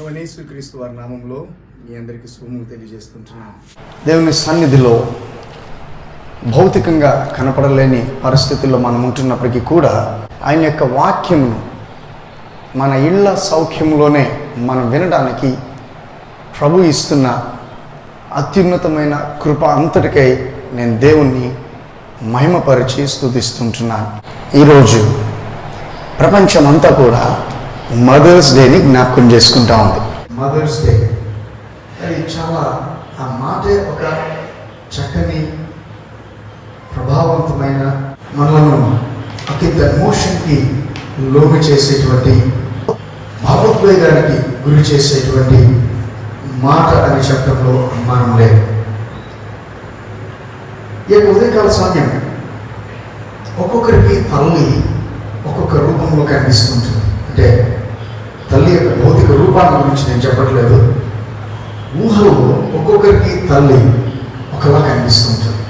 యేసుక్రీస్తు వారి నామంలో మీ అందరికీ శుభములు తెలియజేస్తుంటున్నాను. దేవుని సన్నిధిలో భౌతికంగా కనపడలేని పరిస్థితుల్లో మనం ఉంటున్నప్పటికీ కూడా ఆయన యొక్క వాక్యమును మన ఇళ్ళ సౌఖ్యంలోనే మనం వినడానికి ప్రభు ఇస్తున్న అత్యున్నతమైన కృప అంతటికై నేను దేవుణ్ణి మహిమపరిచి స్తుతిస్తుంటున్నాను. ఈరోజు ప్రపంచమంతా కూడా మదర్స్ డేని జ్ఞాపకం చేసుకుంటా ఉంది. మదర్స్ డే అది చాలా ఆ మాటే ఒక చక్కని ప్రభావవంతమైన మనలను అత్యంత ఎమోషన్కి లోను చేసేటువంటి భావోద్వేగానికి గురి చేసేటువంటి మాట అని చెప్పడంలో అనుమానం లేదు. ఈ ఉదయకాల సమయం ఒక్కొక్కరికి తల్లి ఒక్కొక్క రూపంలో కనిపిస్తుంటుంది. అంటే తల్లి యొక్క భౌతిక రూపాన్ని గురించి నేను చెప్పట్లేదు. ఊహలో ఒక్కొక్కరికి తల్లి ఒకలా కనిపిస్తుంటుంది.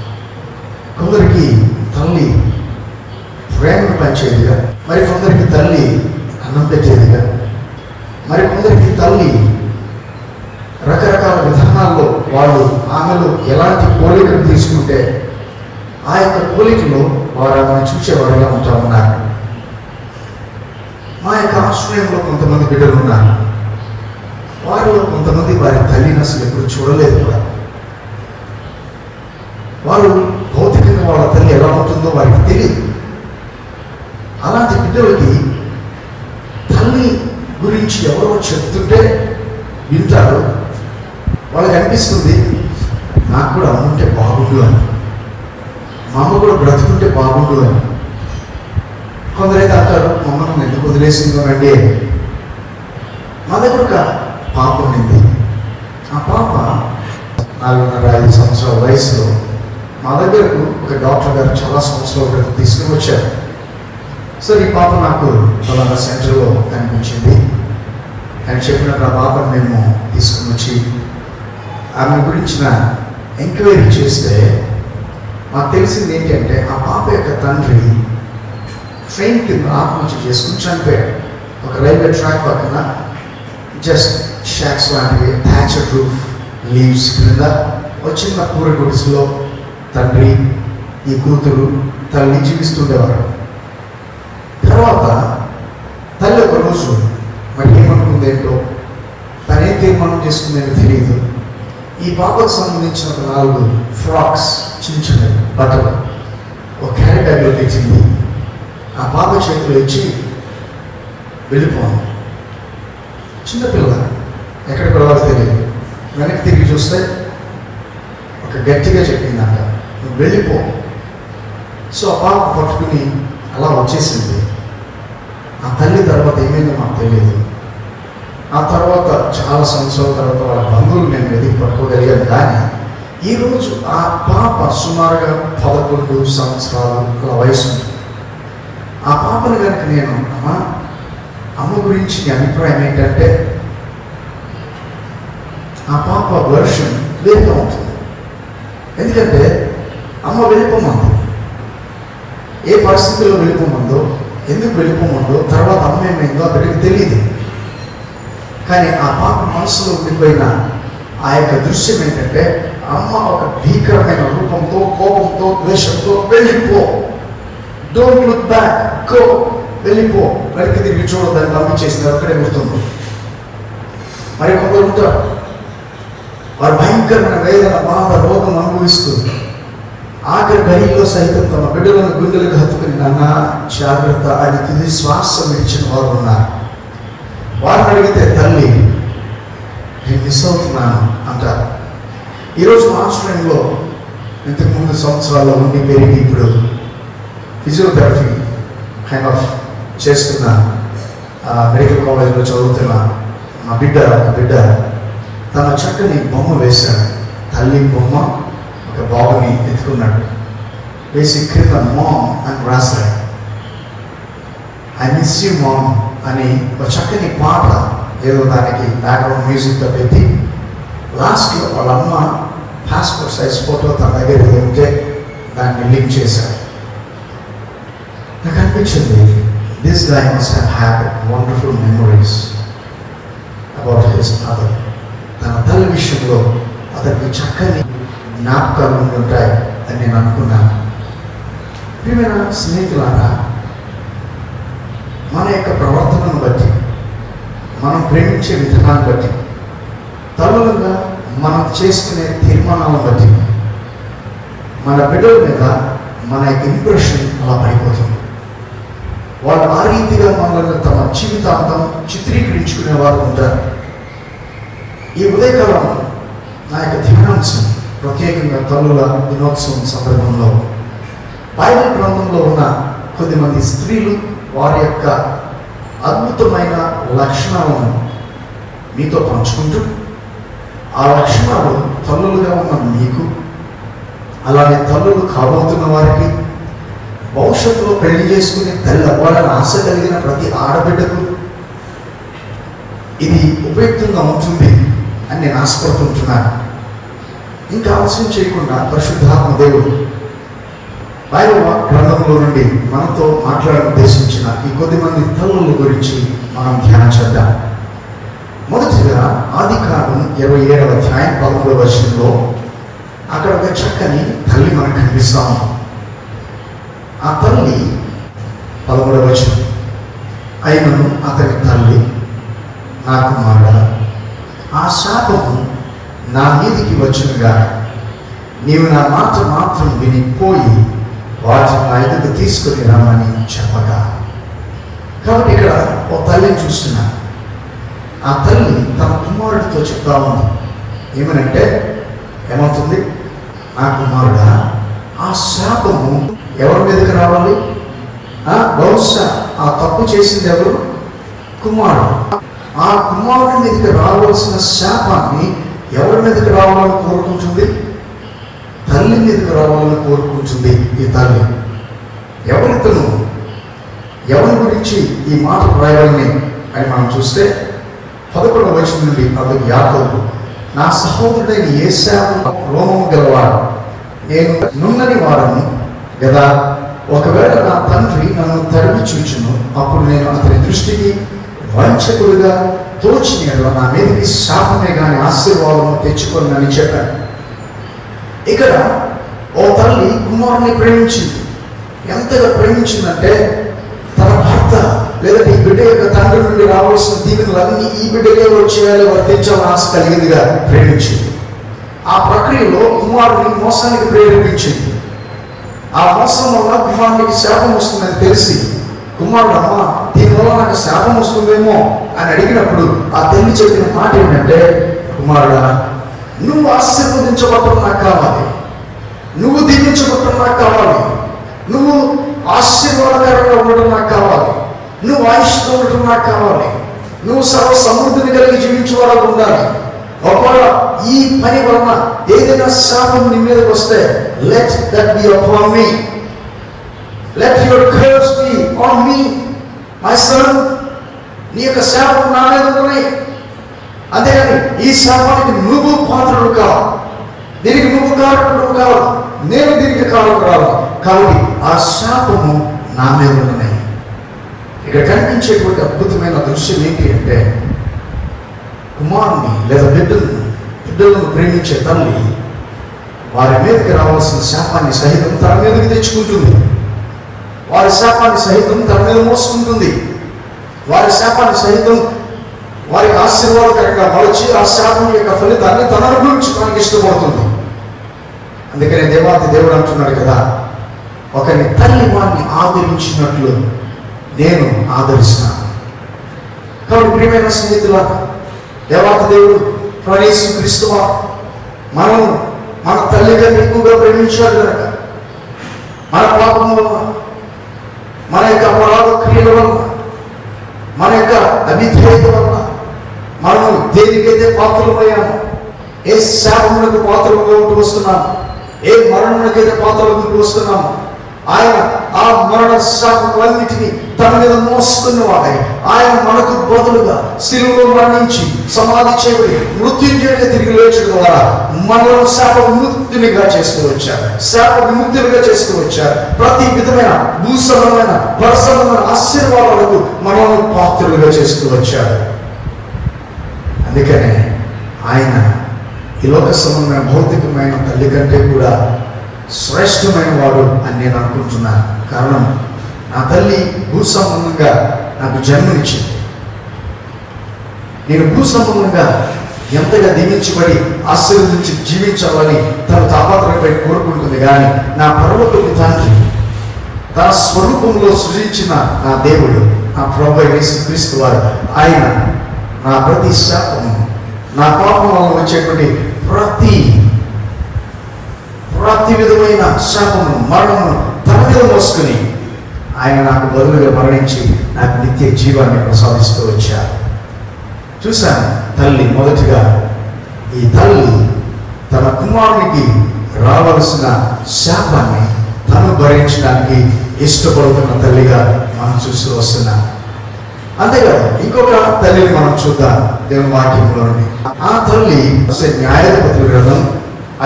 కొందరికి తల్లి ప్రేమను పంచేదిగా, మరి కొందరికి తల్లి అన్నం పెట్టేదిగా, మరి కొందరికి తల్లి రకరకాల విధానాల్లో వాళ్ళు ఆమెలో ఎలాంటి పోలికలు తీసుకుంటే ఆ యొక్క పోలికలో వారు ఆమెను చూసేవారుగా ఉంటా ఉన్నారు. మా యొక్క ఆశ్రయంలో కొంతమంది బిడ్డలు ఉన్నారు. వారిలో కొంతమంది వారి తల్లిని అసలు ఎప్పుడు చూడలేదు కూడా. వారు భౌతికంగా వాళ్ళ తల్లి ఎలా ఉంటుందో వారికి తెలియదు. అలాంటి బిడ్డలకి తల్లి గురించి ఎవరో చెప్తుంటే వింటారు. వాళ్ళకి అనిపిస్తుంది, నాకు కూడా అమ్ముంటే బాగుండు అని, మా అమ్మ కూడా బ్రతుకుంటే బాగుండు అని. కొందరైతే అంటారు, మమ్మల్ని ఎందుకు వదిలేసిందోనండి. మా దగ్గర ఒక పాప ఉండింది. ఆ పాప 4.5 సంవత్సరాల వయసులో మా దగ్గరకు ఒక డాక్టర్ గారు చాలా సంవత్సరాల క్రితం తీసుకుని వచ్చారు. సో ఈ పాప నాకు ఫలానా సెంటర్లో కనిపించింది అని చెప్పినప్పుడు ఆ పాపను మేము తీసుకుని వచ్చి ఆమె గురించిన ఎంక్వైరీ చేస్తే మాకు తెలిసింది ఏంటంటే ఆ పాప యొక్క తండ్రి ట్రైన్ కింద ఆత్మహత్య చేసుకుని చనిపోయాడు. ఒక రైల్వే ట్రాక్ పక్కన జస్ట్ షాక్స్ లాంటివి, థ్యాచర్ రూఫ్ లీవ్స్ క్రింద వచ్చిన పూర గుడిసెలో తండ్రి, ఈ కూతురు, తల్లి జీవిస్తుండేవారు. తర్వాత తల్లి ఒక రోజు మరి ఏమనుకుందేంటో, తనేం తీర్మానం చేసుకుందేంటో తెలియదు. ఈ పాపకు సంబంధించిన ఒక 4 ఫ్రాక్స్, చిన్న చిన్న బట్టలు ఒక క్యారీ బ్యాగ్లో తెచ్చింది. ఆ పాప చేతిలో ఇచ్చి వెళ్ళిపోను. చిన్నపిల్ల, ఎక్కడికి వెళ్ళాలో తెలియదు. వెనక్కి తిరిగి చూస్తే ఒక గట్టిగా చెప్పిందంట, నువ్వు వెళ్ళిపో. సో ఆ పాప పట్టుకుని అలా వచ్చేసింది. ఆ తల్లి తర్వాత ఏమైందో మాకు తెలియదు. ఆ తర్వాత చాలా సంవత్సరాల తర్వాత వాళ్ళ బంధువులు మేము వెతికి పట్టుకోగలిగాను. కానీ ఈరోజు ఆ పాప సుమారుగా 11 సంవత్సరాల అలా వయసు ఉంటుంది. ఆ పాపను కనుక నేను అమ్మ గురించి నీ అభిప్రాయం ఏంటంటే, ఆ పాప వర్షన్ వేరుగా ఉంటుంది. ఎందుకంటే అమ్మ వెళ్ళిపోమంది, ఏ పరిస్థితుల్లో వెళ్ళిపోమందో, ఎందుకు వెళ్ళిపోమందో, తర్వాత అమ్మ ఏమైందో అతడికి తెలియదు. కానీ ఆ పాప మనసులో ఉండిపోయిన ఆ యొక్క దృశ్యం ఏంటంటే, అమ్మ ఒక భీకరమైన రూపంతో, కోపంతో, ద్వేషంతో వెళ్ళిపో, డోంట్ లుక్ బ్యాక్, గో, వెళ్ళిపో, వెనక్కి తిరిగి చూడదని పంపించేసింది. అక్కడే గుర్తుంది. మరి కొందరు ఉంటారు, వారు భయంకరమైన వేదన, బాధ, రోగం అనుభవిస్తూ ఆఖరి గడిలో సైతం తమ బిడ్డలను గుండెలకు హత్తుకుని నాన్న జాగ్రత్త అని తుది శ్వాస విడిచిన వారు ఉన్నారు. వారిని అడిగితే తల్లి నేను మిస్ అవుతున్నాను అంటారు. ఈరోజు మా ఆశ్రయంలో ఇంతకుముందు సంవత్సరాల్లో ఉండి పెరిగి ఇప్పుడు ఫిజియోథెరపీ కైండ్ ఆఫ్ చేస్తున్న మెడికల్ కాలేజ్లో చదువుతున్న మా ఒక బిడ్డ తన చక్కని బొమ్మ వేశాడు. తల్లి బొమ్మ ఒక బాబుని ఎత్తుకున్నాడు. వేసి క్రింద మామ్ అని రాశాడు. ఐ మిస్ యూ మామ్ అని ఒక చక్కని పాట ఏదో దానికి బ్యాక్గ్రౌండ్ మ్యూజిక్తో పెట్టి లాస్ట్లో వాళ్ళ అమ్మ పాస్పోర్ట్ సైజ్ ఫోటో తన దగ్గర ఉంటే దాన్ని లింక్ చేశాడు. నాకు అనిపించింది, this guy must have had wonderful memories about his mother. తన తల్లి విషయంలో అతనికి చక్కని జ్ఞాపకాలు ఉండి ఉంటాయి అని నేను అనుకున్నాను. ప్రియమైన స్నేహితులారా, మన యొక్క ప్రవర్తనను బట్టి, మనం ప్రేమించే విధానాన్ని బట్టి, తల్లులుగా మనం చేసుకునే తీర్మానాలను బట్టి మన బిడ్డల మీద మన యొక్క ఇంప్రెషన్ అలా పడిపోతుంది. వాళ్ళు ఆ రీతిగా మనల్ని తమ జీవితాంతం చిత్రీకరించుకునే వారు ఉంటారు. ఈ ఉదయకాలం నా యొక్క ధ్యానాంశం ప్రత్యేకంగా తల్లుల దినోత్సవం సందర్భంలో బైబిల్ గ్రంథంలో ఉన్న కొద్దిమంది స్త్రీలు వారి యొక్క అద్భుతమైన లక్షణాలను మీతో పంచుకుంటూ, ఆ లక్షణాలు తల్లులుగా ఉన్న మీకు, అలాగే తల్లులు కాబోతున్న వారికి, భవిష్యత్తులో పెళ్లి చేసుకుని తల్లి అవ్వాలని ఆశ కలిగిన ప్రతి ఆడబిడ్డకు ఇది ఉపయుక్తంగా ఉంటుంది అని నేను ఆశపడుతుంటున్నాను. ఇంకా ఆలస్యం చేయకుండా పరిశుద్ధాత్మ దేవుడు బైబిల్ గ్రంథంలో నుండి మనతో మాట్లాడాలని ఉద్దేశించిన ఈ కొద్దిమంది తల్లుల గురించి మనం ధ్యానం చేద్దాం. మొదటిగా ఆదికాండం 27వ అధ్యాయం 11వ వచనంలో అక్కడ ఒక చక్కని తల్లి మనకు కనిపిస్తాము. ఆ తల్లి 13వ వచనం, అయినను అతని తల్లి, నా కుమారుడా, ఆ శాపము నా మీదికి వచ్చునుగా, నీవు నా మాట మాత్రం వినిపోయి వాటిని నా ఎదుగు తీసుకుని రమ్మని చెప్పగా. కాబట్టి ఇక్కడ ఓ తల్లిని చూస్తున్నా. ఆ తల్లి తన కుమారుడితో చెప్తా ఉంది. ఏమనంటే ఏమవుతుంది, నా కుమారుడా, ఆ శాపము ఎవరి మీదకి రావాలి? బహుశా ఆ తప్పు చేసింది ఎవరు? కుమారుడు. ఆ కుమారుడి మీదకి రావాల్సిన శాపాన్ని ఎవరి మీదకి రావాలని కోరుకుంటుంది? తల్లి మీదకి రావాలని కోరుకుంటుంది ఈ తల్లి. ఎవరితను, ఎవరి గురించి ఈ మాట రాయాలని అని మనం చూస్తే 11వ వచనం నుండి అతను యాకోబు, నా సహోదరుడైన ఏశావు రోమము గలవాడు, నేను నున్నని వాడని కదా, ఒకవేళ నా తండ్రి నన్ను తరిమి చూచును, అప్పుడు నేను అతని దృష్టికి వంచకుడుగా తోచిన నా మీదకి శాపమే కానీ ఆశీర్వాదము తెచ్చుకోనని చెప్పాను. ఇక్కడ ఓ తల్లి కుమారుని ప్రేమించింది. ఎంతగా ప్రేమించిందంటే తన భర్త లేదంటే ఈ బిడ్డ యొక్క తండ్రి నుండి రావాల్సిన దీవెనలన్నీ ఈ బిడ్డకే వచ్చేయాలి, వర్తించాలని ఆశ కలిగిందిగా ప్రేమించింది. ఆ ప్రక్రియలో కుమారుని మోసానికి ప్రేరేపించింది. ఆ మోసం వల్ల కుమారునికి శాపం వస్తుందని తెలిసి, కుమారుడు, అమ్మ దీనివల్ల నాకు శాపం వస్తుందేమో అని అడిగినప్పుడు ఆ తల్లి చెప్పిన మాట ఏంటంటే, కుమారుడా, నువ్వు ఆశీర్వదించబడటం నాకు కావాలి, నువ్వు దీవించబడటం నాకు కావాలి, నువ్వు ఆశీర్వాదకరంగా ఉండటం నాకు కావాలి, నువ్వు ఆయుష్తో ఉండటం నాకు కావాలి, నువ్వు సర్వ సమృద్ధిని కలిగి జీవించేవాళ్ళకు ఉండాలి. ఒకవేళ ఈ పని వలన ఏదైనా శాపం నీ మీదకి వస్తే, let that be upon me, let your curse be on me my son. నీ యొక్క శాపం నా మీద ఉన్నాయి, అంతేగాని ఈ శాపానికి నువ్వు పాత్రుడు కావు, దీనికి నువ్వు కారకుడు కావు, నేను దీనికి కారకుడు రావాలి. కాబట్టి ఆ శాపము నా మీద ఉన్నాయి. ఇక్కడ కనిపించేటువంటి అద్భుతమైన దృశ్యం ఏంటి అంటే, కుమారుని లేదా బిడ్డలను ప్రేమించే తల్లి వారి మీదకి రావాల్సిన శాపాన్ని సహితం తన మీదకి తెచ్చుకుంటుంది. వారి శాపాన్ని సహితం తన మీద మోసుకుంటుంది. వారి శాపాన్ని సహితం వారికి ఆశీర్వాదకరంగా మలచి ఆ శాపం యొక్క ఫలితాన్ని తన అనుభవించడానికి ఇష్టపడుతుంది. అందుకనే దేవాది దేవుడు అంటున్నాడు కదా, ఒకరిని తల్లి వారిని ఆదరించినట్లు నేను ఆదరిస్తున్నాను. కాబట్టి ప్రియమైన స్నేహితులారా, దేవాది దేవుడు యేసు క్రీస్తు మనం మన తల్లి కంటే ఎక్కువగా ప్రేమించాడు కనుక, మన పాపం వల్ల, మన యొక్క అపరాధ క్రియల వల్ల, మన యొక్క అవిధేయత వల్ల మనము దేనికైతే పాత్రలమయ్యాము, ఏ శాపములకు పాత్రలుగా ఉంటూ వస్తున్నాము, ఏ మరణములకైతే పాత్రలు ఉంటూ వస్తున్నాము, ఆయన ఆ మరణ శాపములన్నిటినీ తన మీద మోసుకున్నవాడై ఆయన మనకు బదులుగా శిలువలో మరణించి సమాధి చేయబడి మృత్యుంజయుడిగా తిరిగి లేచడం ద్వారా మనల్ని శాప విముక్తునిగా చేస్తూ వచ్చారు, శాప విముక్తులుగా చేస్తూ వచ్చారు. ప్రతి విధమైన భూసమైన పరసమైన ఆశీర్వాదాలకు మనల్ని పాత్రులుగా చేస్తూ వచ్చారు. అందుకనే ఆయన ఈ లోక సంబంధమైన భౌతికమైన తల్లి కంటే కూడా శ్రేష్టమైన వాడు అని నేను అనుకుంటున్నాను. కారణం, నా తల్లి భూ సంబంధంగా నాకు జన్మనిచ్చింది. నేను భూ సంబంధంగా ఎంతగా దీవించబడి ఆశీర్వదించి జీవించాలని తన తాపత్రయపై కోరుకుంటుంది. కానీ నా పరలోకపు తండ్రి తన స్వరూపంలో సృజించిన నా దేవుడు, నా ప్రభువైన యేసుక్రీస్తు వారు, ఆయన నా ప్రతి శాపము, నా పాపం వల్ల వచ్చేటువంటి ప్రతి విధమైన శాపము, మరణము తన మీద మోసుకుని ఆయన నాకు బదులుగా మరణించి నాకు నిత్య జీవాన్ని ప్రసాదిస్తూ వచ్చారు. చూశాను తల్లి, మొదటిగా ఈ తల్లి తన కుమారునికి రావలసిన శాపాన్ని తను భరించడానికి ఇష్టపడుతున్న తల్లిగా మనం చూస్తూ వస్తున్నాం. అంతేకాదు ఇంకొక తల్లిని మనం చూద్దాం దేవుని వాక్యంలో. ఆ తల్లి న్యాయాధిపతుల గ్రంథం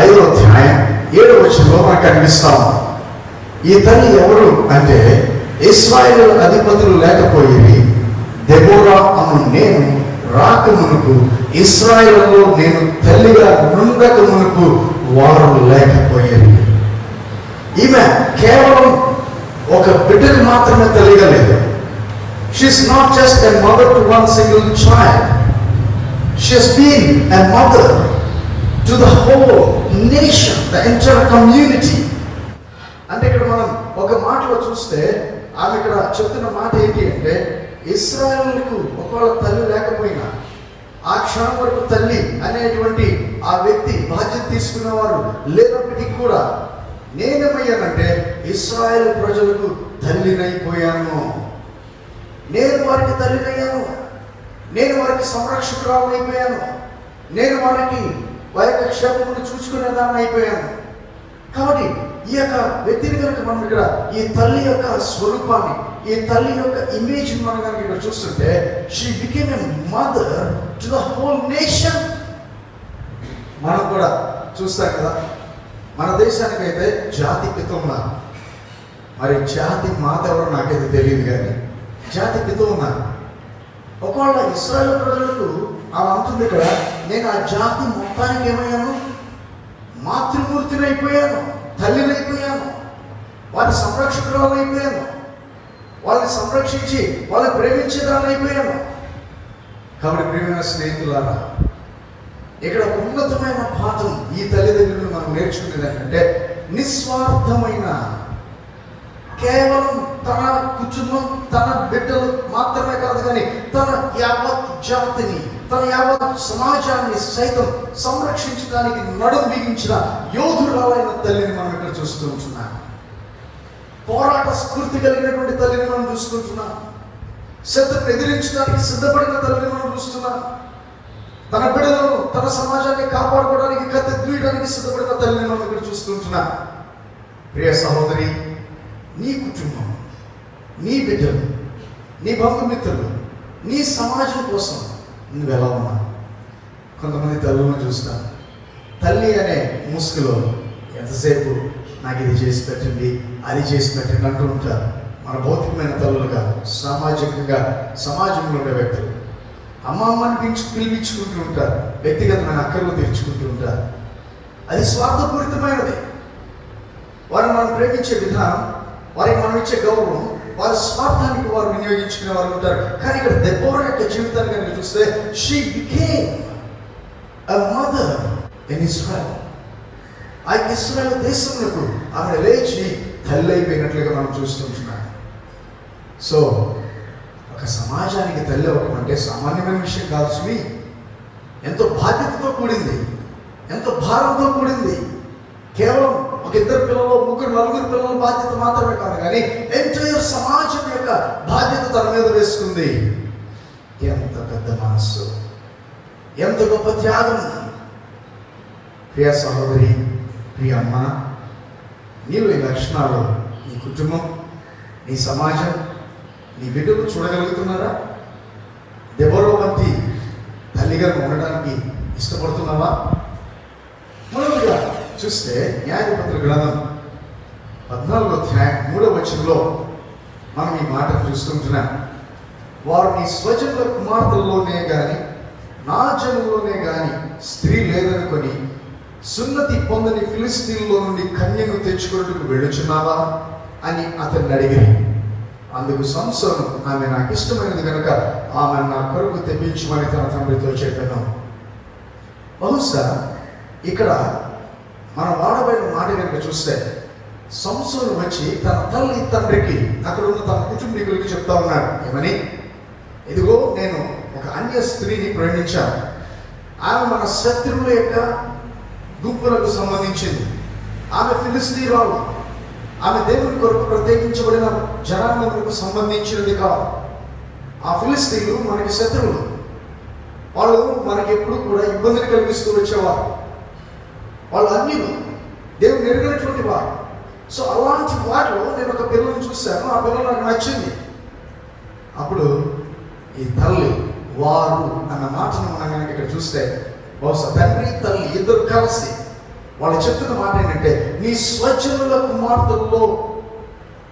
5వ అధ్యాయం 7వ వచనంలో మనకు కనిపిస్తాం. ఈ తల్లి ఎవరు అంటే, ఇశ్రాయేలు అధిపతులు లేకపోయి దెబోరా అను నేను రాకమునుకు, ఇశ్రాయేలులో నేను తల్లిగా నుండక మునుకు వారు లేకపోయారు. ఈమె కేవలం ఒక బిడ్డకు మాత్రమే తల్లిగా లేదు. She's not just a mother to one single child. She has been a mother to the whole nation, the entire community. అంటే ఇక్కడ మనం ఒక మాటలో చూస్తే ఆమె ఇక్కడ చెప్తున్న మాట ఏంటి అంటే, ఇశ్రాయేలుకు ఒకవేళ తల్లి లేకపోయినా, ఆ క్షణం వరకు తల్లి అనేటువంటి ఆ వ్యక్తి బాధ్యత తీసుకున్నవారు లేనప్పటికీ కూడా నేనేమయ్యానంటే ఇశ్రాయేలు ప్రజలకు తల్లినైపోయాను. నేను వారికి తల్లినయ్యాను. నేను వారికి సంరక్షకురాలైపోయాను. నేను వారికి వారి యొక్క క్షేమమును చూసుకునేదాన్ని అయిపోయాను. కాబట్టి ఈ యొక్క వ్యక్తిని కనుక మనం ఇక్కడ ఈ తల్లి యొక్క స్వరూపాన్ని, ఈ తల్లి యొక్క ఇమేజ్ మనం కనుక ఇక్కడ చూస్తుంటే, she became a mother to the whole nation. మనం కూడా చూస్తాం కదా, మన దేశానికైతే జాతి పిత ఉన్నారు. మరి జాతి మాత ఎవరో నాకైతే తెలియదు, కానీ జాతి పిత ఉన్నారు. ఒకవేళ ఇశ్రాయేలు ప్రజలకు ఆమె అంటుంది ఇక్కడ, నేను ఆ జాతి మొత్తానికి ఏమయ్యాను, మాతృమూర్తిని అయిపోయాను, తల్లినైపోయాను, వారి సంరక్షకురాలు అయిపోయాను, వాళ్ళని సంరక్షించి వాళ్ళని ప్రేమించేదాన్ని అయిపోయాను. కాబట్టి ప్రియమైన స్నేహితులారా, ఇక్కడ ఒక ఉన్నతమైన పాఠం ఈ తల్లి దగ్గర మనం నేర్చుకునేది ఏంటంటే, నిస్వార్థమైన, కేవలం తన కుటుంబం, తన బిడ్డలు మాత్రమే కాదు, కానీ తన యావత్ జాతిని, తన యావత్ సమాజాన్ని సైతం సంరక్షించడానికి నడుం బిగించిన యోధురాలైన తల్లిని మనం ఇక్కడ చూస్తూ ఉంటున్నాం. పోరాట స్ఫూర్తి కలిగినటువంటి తల్లిని మనం చూసుకుంటున్నాం. శత్రువుని ఎదిరించడానికి సిద్ధపడిన తల్లిని మనం చూస్తున్నాం. తన బిడ్డలను, తన సమాజాన్ని కాపాడుకోవడానికి, కత్తి దూయడానికి సిద్ధపడిన తల్లిని మనం ఇక్కడ చూస్తుంటున్నాం. ప్రియ సహోదరి, నీ కుటుంబం, నీ బిడ్డలు, నీ బంధుమిత్రులు, నీ సమాజం కోసం నువ్వు ఎలా ఉన్నావు? కొంతమంది తల్లులను చూస్తాను, తల్లి అనే ముసుగులో ఎంతసేపు నాకు ఇది చేసి పెట్టండి, అది చేసి పెట్టండి అంటూ ఉంటారు. మన భౌతికమైన తల్లులుగా, సామాజికంగా సమాజంలో ఉండే వ్యక్తులు అమ్మమ్మని పిలిపించుకుంటూ ఉంటారు, వ్యక్తిగతమైన అక్కర్లు తీర్చుకుంటూ ఉంటారు. అది స్వార్థపూరితమైనది. వారిని మనం ప్రేమించే విధానం, వారికి మనం ఇచ్చే గౌరవం, వారి స్వార్థానికి వారు వినియోగించుకునే వారు ఉంటారు. కానీ ఇక్కడ దెబోరా యొక్క జీవితాన్ని కనుక చూస్తే, she became a mother in Israel. ఆ ఇజ్రాయెల్ దేశంలో ఆమె లేచి తల్లి అయిపోయినట్లుగా మనం చూస్తుంటున్నాం. సో ఒక సమాజానికి తల్లి అవ్వడం అంటే సామాన్యమైన విషయం కాదు సుమి. ఎంతో బాధ్యతతో కూడింది, ఎంతో భారంతో కూడింది. కేవలం ఒక ఇద్దరు పిల్లలు, ముగ్గురు, నలుగురు పిల్లల బాధ్యత మాత్రమే కాదు, కానీ ఎంటైర్ సమాజం యొక్క బాధ్యత తన మీద వేసుకుంది. ఎంత పెద్ద మనస్సు, ఎంత గొప్ప త్యాగం! ప్రియ సహోదరి, ప్రియ అమ్మ, నీవు ఈ లక్షణాలు నీ కుటుంబం, నీ సమాజం, నీ బిడ్డలు చూడగలుగుతున్నారా? దెబోరా వంటి తల్లిగా ఉండడానికి ఇష్టపడుతున్నావా? మొదలుగా చూస్తే న్యాయాధిపతుల గ్రంథం 14వ అధ్యాయం 3వ వచనంలో మనం ఈ మాటను చూస్తుంటున్నాం. వారు నీ స్వజనుల కుమార్తెల్లోనే కానీ నా జనులోనే గాని స్త్రీ లేదనుకొని సున్నతి పొందని ఫిలిస్తీన్లో నుండి కన్యను తెచ్చుకొనుటకు వెళ్ళుచున్నావా అని అతన్ని అడిగిరి. అందుకు సంసోను, ఆమె నాకు ఇష్టమైనది కనుక ఆమె నా కొరకు తెప్పించమని తన తండ్రితో చెప్పాను. బహుశా ఇక్కడ మనం వాడబడిన మాట కనుక చూస్తే, సంసోను వచ్చి తన తల్లి తండ్రికి, అక్కడ ఉన్న తన కుటుంబీకులకి చెప్తా ఉన్నాడు. ఏమని? ఇదిగో నేను ఒక అన్య స్త్రీని ప్రేమించాను. ఆమె మన శత్రువుల యొక్క గుంపులకు సంబంధించింది. ఆమె ఫిలిస్తీయురాలు. ఆమె దేవుని కొరకు ప్రత్యేకించబడిన జనాంగములకు సంబంధించినది కాదు. ఆ ఫిలిస్తీయులు మనకి శత్రువులు. వాళ్ళు మనకి ఎప్పుడు కూడా ఇబ్బందులు కలిగిస్తూ వచ్చేవారు. వాళ్ళు అన్యులు, దేవుని ఎరుగనటువంటి వారు. సో అలాంటి వాటిలో నేను ఒక పిల్లని చూశాను. ఆ పిల్ల నాకు నచ్చింది. అప్పుడు ఈ తల్లి, వారు అన్న మాటను మనం కనుక ఇక్కడ చూస్తే, బహుశా తండ్రి తల్లి ఇద్దరు కలిసి వాళ్ళు చెప్తున్న మాట ఏంటంటే, నీ స్వజనుల కుమార్తెల్లో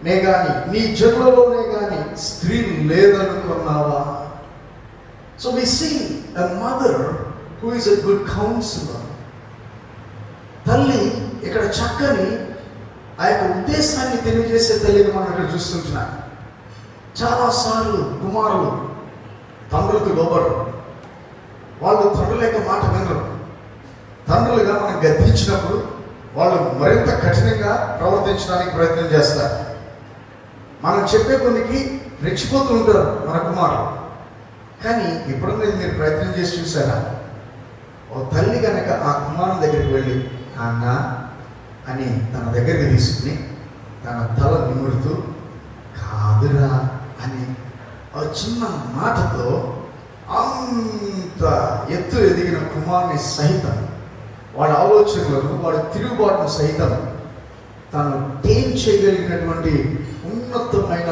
నే గాని నీ జనులలోనే గాని స్త్రీ లేదనుకున్నావా? So we see a mother who is a good counsellor. తల్లి ఇక్కడ చక్కని ఆ యొక్క ఉద్దేశాన్ని తెలియజేసే తల్లిని మనం ఇక్కడ చూస్తుంటున్నాం. చాలాసార్లు కుమారులు తండ్రులకు లోబడరు. వాళ్ళు తండ్రుల యొక్క మాట వినరు. తండ్రులుగా మనం గద్దించినప్పుడు వాళ్ళు మరింత కఠినంగా ప్రవర్తించడానికి ప్రయత్నం చేస్తారు. మనం చెప్పే కొన్నికి రెచ్చిపోతూ ఉంటారు మన కుమారులు. కానీ ఎప్పుడన్నా మీరు ప్రయత్నం చేసి చూసారా? ఓ తల్లి కనుక ఆ కుమారుని దగ్గరికి వెళ్ళి అన్న అని తన దగ్గరికి తీసుకుని తన తల నిమురుతూ కాదురా అని ఆ చిన్న మాటతో అంత ఎత్తు ఎదిగిన కుమారుని సహితం, వాడి ఆలోచనలను, వాడి తిరుగుబాటును సహితం తను టేం చేయగలిగినటువంటి ఉన్నతమైన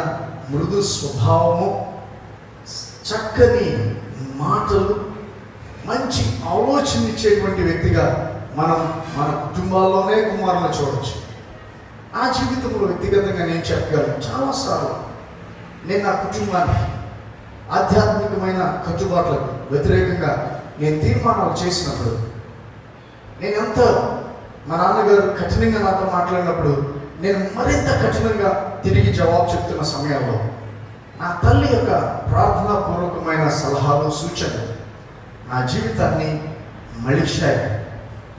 మృదు స్వభావము, చక్కని మాటలు, మంచి ఆలోచన ఇచ్చేటువంటి వ్యక్తిగా మనం మన కుటుంబాల్లోనే కుమారులను చూడవచ్చు. ఆ జీవితంలో వ్యక్తిగతంగా నేను చెప్పగలను, చాలాసార్లు నేను నా కుటుంబాన్ని ఆధ్యాత్మికమైన కట్టుబాట్లకు వ్యతిరేకంగా నేను తీర్మానాలు చేసినప్పుడు, నేను ఎంత మా నాన్నగారు కఠినంగా నాతో మాట్లాడినప్పుడు నేను మరింత కఠినంగా తిరిగి జవాబు చెప్తున్న సమయంలో నా తల్లి యొక్క ప్రార్థనాపూర్వకమైన సలహాలు, సూచనలు నా జీవితాన్ని మలిచాయి.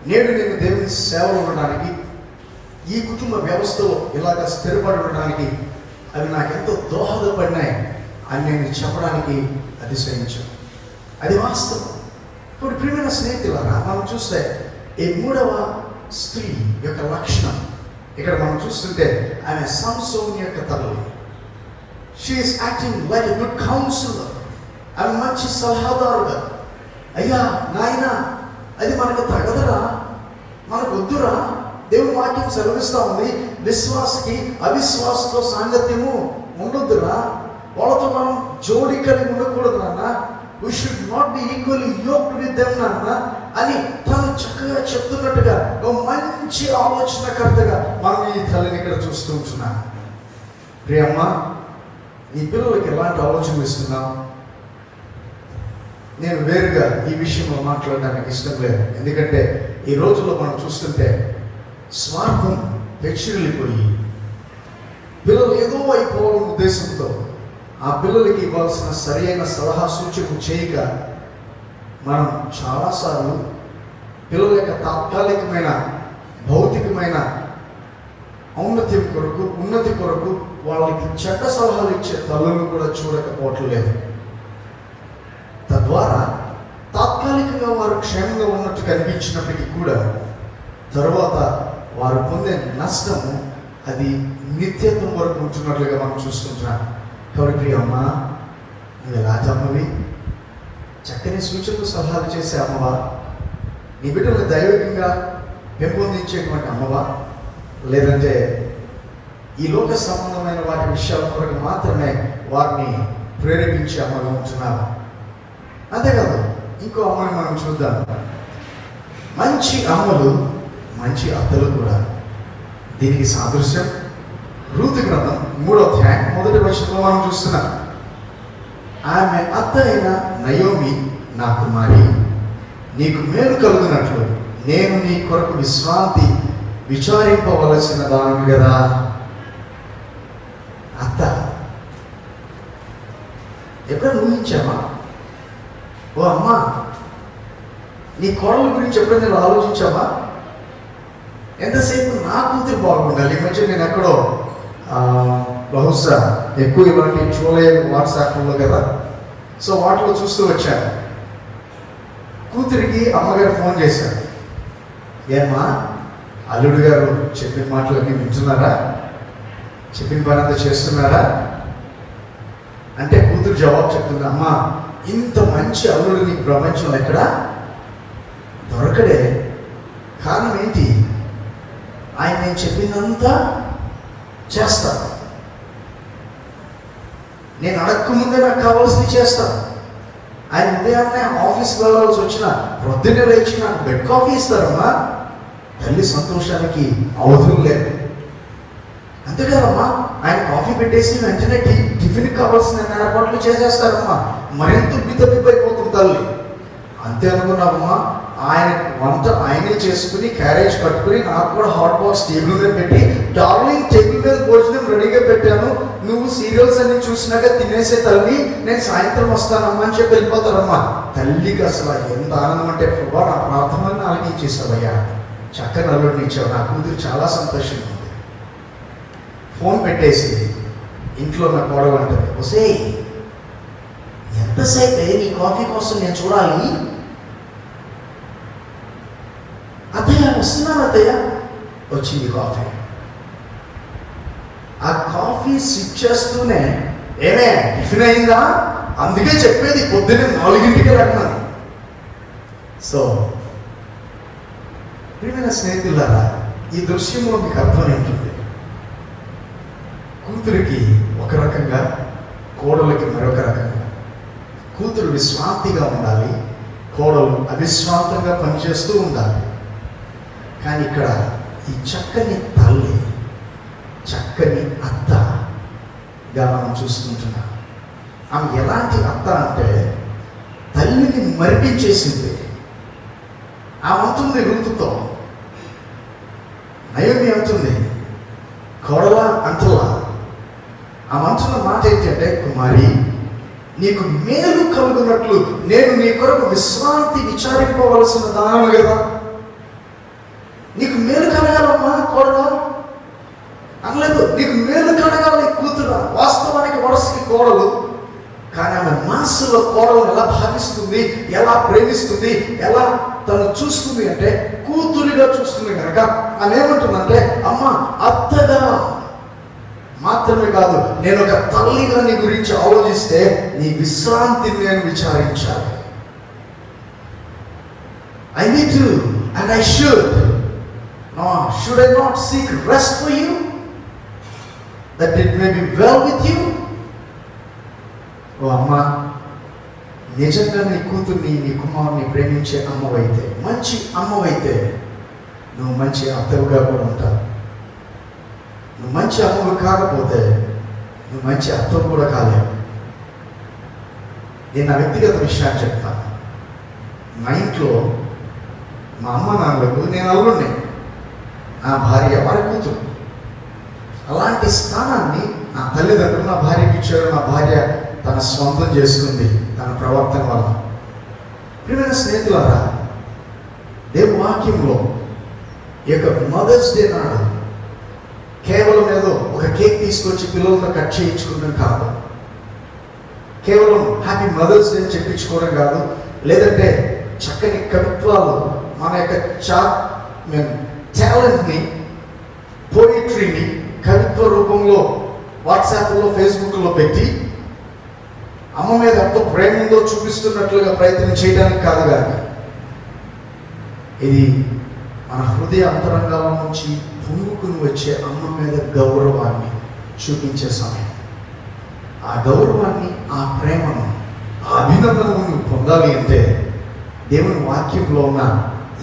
నేడు నేను దేవుని సేవలు ఉండడానికి, ఈ కుటుంబ వ్యవస్థలో ఇలాగ స్థిరపడి ఉండడానికి అవి నాకెంతో దోహదపడినాయి అని నేను చెప్పడానికి అతిశయించాను. అది వాస్తవం. ఇప్పుడు ప్రియమైన స్నేహితులారా, మనం చూస్తే ఈ మూడవ స్త్రీ యొక్క లక్షణం ఇక్కడ మనం చూస్తుంటే ఆమె సంసోను యొక్క తల్లి. She is acting like a good counsellor. ఆమె మంచి సలహాదారుగా, అయ్యా నాయన అది మనకు తగదరా, మనకు వద్దురా, దేవుని వాక్యం సెలవిస్తూ ఉంది, విశ్వాసకి అవిశ్వాసతో సాంగత్యము ఉండొద్దురా, వాళ్ళతో మనం జోడి కలిగి ఉండకూడదు నాన్న, we should not be equally yoked with them నాన్న అని తను చక్కగా చెప్తున్నట్టుగా ఒక మంచి ఆలోచనకర్తగా మనం ఈ తల్లిని ఇక్కడ చూస్తూ ఉంటున్నాం. ప్రియమ్మ, నీ పిల్లలకి ఎలాంటి ఆలోచనలు ఇస్తున్నావు? నేను వేరుగా ఈ విషయంలో మాట్లాడడానికి ఇష్టం లేదు. ఎందుకంటే ఈ రోజుల్లో మనం చూస్తుంటే స్వార్థం పెచ్చిరిల్లిపోయి పిల్లలు ఏదో అయిపోవాలనే ఉద్దేశంతో ఆ పిల్లలకి ఇవ్వాల్సిన సరైన సలహా సూచన చేయక మనం చాలాసార్లు పిల్లల యొక్క తాత్కాలికమైన భౌతికమైన ఉన్నతి కొరకు వాళ్ళకి చెడ్డ సలహాలు ఇచ్చే తల్లులను కూడా చూడకపోవట్లేదు. తద్వారా తాత్కాలికంగా వారు క్షేమంగా ఉన్నట్టు కనిపించినప్పటికీ కూడా తరువాత వారు పొందే నష్టము అది నిత్యత్వం వరకు ఉంటున్నట్లుగా మనం చూస్తుంటున్నాం. కాబట్టి అమ్మ, నువ్వు ఎలాంటి అమ్మవి? చక్కని సూచనలు సలహాలు చేసే అమ్మవా? నీ బిడ్డలు దైవికంగా పెంపొందించేటువంటి అమ్మవా? లేదంటే ఈ లోక సంబంధమైన వాటి విషయాల కొరకు మాత్రమే వారిని ప్రేరేపించే అమ్మగా ఉంటున్నావా? అంతేకాదు, ఇంకో అమ్మని మనం చూద్దాం. మంచి అమ్మలు మంచి అత్తలు కూడా. దీనికి సాదృశ్యం రూతు గ్రంథం 3వ అధ్యాయం 1వ వచనంలో మనం చూస్తున్నాం. ఆమె అత్త అయిన నయోమి నా కుమారి, నీకు మేలు కలుగునట్లు నేను నీ కొరకు విశ్రాంతి విచారింపవలసిన దాని కదా. అత్త ఎప్పుడైనా ఊహించామా? ఓ అమ్మా, నీ కోడల గురించి ఎప్పుడైనా నేను ఆలోచించావా? ఎంతసేపు నా కూతురు బాగుండాలి. ఈ మధ్య నేను ఎక్కడో బహుశా ఎక్కువ ఇలాంటి చూడలేదు వాట్సాప్లో కదా, సో వాటిలో చూస్తూ వచ్చాను. కూతురికి అమ్మగారు ఫోన్ చేశారు. ఏమ్మా, అల్లుడు గారు చెప్పిన మాటలన్నీ వింటున్నారా? చెప్పిన పని అంతా చేస్తున్నారా అంటే కూతురు జవాబు చెప్తుంది, అమ్మా ఇంత మంచి అల్లుడు నీకు ప్రపంచంలో ఎక్కడ దొరకడే. కారణం ఏంటి? ఆయన నేను చెప్పిందంతా చేస్తాను. నేను అడగకముందే నాకు కావాల్సింది చేస్తాను. ఆయన ఉదయాన్నే ఆఫీస్కి వెళ్ళాల్సి వచ్చిన ప్రొద్దునే లేచి నాకు బెడ్ కాఫీ ఇస్తారమ్మా. తల్లి సంతోషానికి అవధులు లేదు. అంతేకాదమ్మా, ఆయన కాఫీ పెట్టేసి వెంటనే టిఫిన్కి కావాల్సిన ఏర్పాట్లు చేసేస్తారమ్మా. మరింత బిద్దబిద్దైపోతుంది తల్లి. అంతే అనుకున్నావమ్మా, ఆయన వంట ఆయనే చేసుకుని క్యారేజ్ కట్టుకుని నాకు కూడా హాట్ బాక్స్ టేబుల్ మీద పెట్టి, డార్లింగ్ టేబుల్ మీద భోజనం రెడీగా పెట్టాను, నువ్వు సీరియల్స్ అన్ని చూసినాక తినేసే తల్లి, నేను సాయంత్రం వస్తానమ్మా అని చెప్పి వెళ్ళిపోతారమ్మా. తల్లికి అసలు ఎంత ఆనందం అంటే, ప్రభా నా ప్రార్థనని ఆలకించేసావయ్యా, చక్కని అల్లుడిని ఇచ్చావు, నా కూతురు చాలా సంతోషంగా ఉంది. ఫోన్ పెట్టేసి ఇంట్లో నా కోడలు అంటది, ఒసే ఎంతసేపే నీ కాఫీ కోసం నేను చూడాలి? అత్తయ్య వస్తున్నాను అత్తయ్య. వచ్చింది కాఫీ. ఆ కాఫీ సిప్ చేస్తూనే, ఏమే టిఫిన్ అయిందా? అందుకే చెప్పేది పొద్దున్నే 4ంటికి రమ్మని. సో ప్రియమైన స్నేహితులారా, ఈ దృశ్యంలో మీకు అర్థమైంటుంది. కూతురికి ఒక రకంగా, కోడలికి మరొక రకంగా. కూతురు విశ్రాంతిగా ఉండాలి, కోడలు అవిశ్రాంతంగా పనిచేస్తూ ఉండాలి. కానీ ఇక్కడ ఈ చక్కని తల్లి, చక్కని అత్తగా మనం చూస్తుంటున్నాం. ఆమె ఎలాంటి అత్త అంటే తల్లిని మరిపించేసింది. ఆమె అంటుంది రుతుతో, నయోమి అంటుంది, కోడలా అంటలా. ఆమె అంటున్న మాట ఏంటంటే, కుమారి నీకు మేలు కలుగునట్లు నేను నీ కొరకు విశ్రాంతి విచారింపవలసిన దానము కదా. నీకు మేలు కలగాలమ్మా కోడలా అనలేదు, నీకు మేలు కలగాలి కూతురా. వాస్తవానికి వరసకి కోడలు, కానీ ఆమె మనసులో కోడలు ఎలా భావిస్తుంది, ఎలా ప్రేమిస్తుంది, ఎలా తను చూస్తుంది అంటే కూతురిగా చూస్తుంది కనుక ఆమె ఏమంటుందంటే, అమ్మ అత్తగా మాత్రమే కాదు, నేను ఒక తల్లిగా నీ గురించి ఆలోచిస్తే నీ విశ్రాంతిని నేను విచారించాలి. I need to and I should. No, should I not seek rest for you, that it may be well with you? ఓ అమ్మ, నిజంగా నీ కూతుర్ని, నీ కుమారుని ప్రేమించే అమ్మవైతే, మంచి అమ్మవైతే, నువ్వు మంచి అత్తవుగా కూడా ఉంటావు. నువ్వు మంచి అమ్మవు కాకపోతే నువ్వు మంచి అత్తవు కూడా కాలేవు. నేను నా వ్యక్తిగత విషయాన్ని చెప్తాను. మా ఇంట్లో మా అమ్మ నాన్నలకు నేను అల్లుడిని, నా భార్య వారి కూతురు. అలాంటి స్థానాన్ని నా తల్లిదండ్రులు నా భార్యకి ఇచ్చారు. నా భార్య తన స్వంతం చేసుకుంది తన ప్రవర్తన వల్ల. ప్రియమైన స్నేహితులారా, దేవుని వాక్యంలో ఈ యొక్క మదర్స్ డే నాడు కేవలం ఏదో ఒక కేక్ తీసుకొచ్చి పిల్లలతో కట్ చేయించుకోవడం కాదు, కేవలం హ్యాపీ మదర్స్ డే చెప్పించుకోవడం కాదు, లేదంటే చక్కని కవిత్వాలు, మన యొక్క టాలెంట్ని, పోయిట్రీని కవిత్వ రూపంలో వాట్సాప్లో, ఫేస్బుక్లో పెట్టి అమ్మ మీద ఎంతో ప్రేమ ఉందో చూపిస్తున్నట్లుగా ప్రయత్నం చేయడానికి కాదు, కానీ ఇది మన హృదయ అంతరంగాల నుంచి పొంగుకుని వచ్చే అమ్మ మీద గౌరవాన్ని చూపించే సమయం. ఆ గౌరవాన్ని, ఆ ప్రేమను, ఆ అభినందనను పొందాలి అంటే దేవుని వాక్యంలో ఉన్న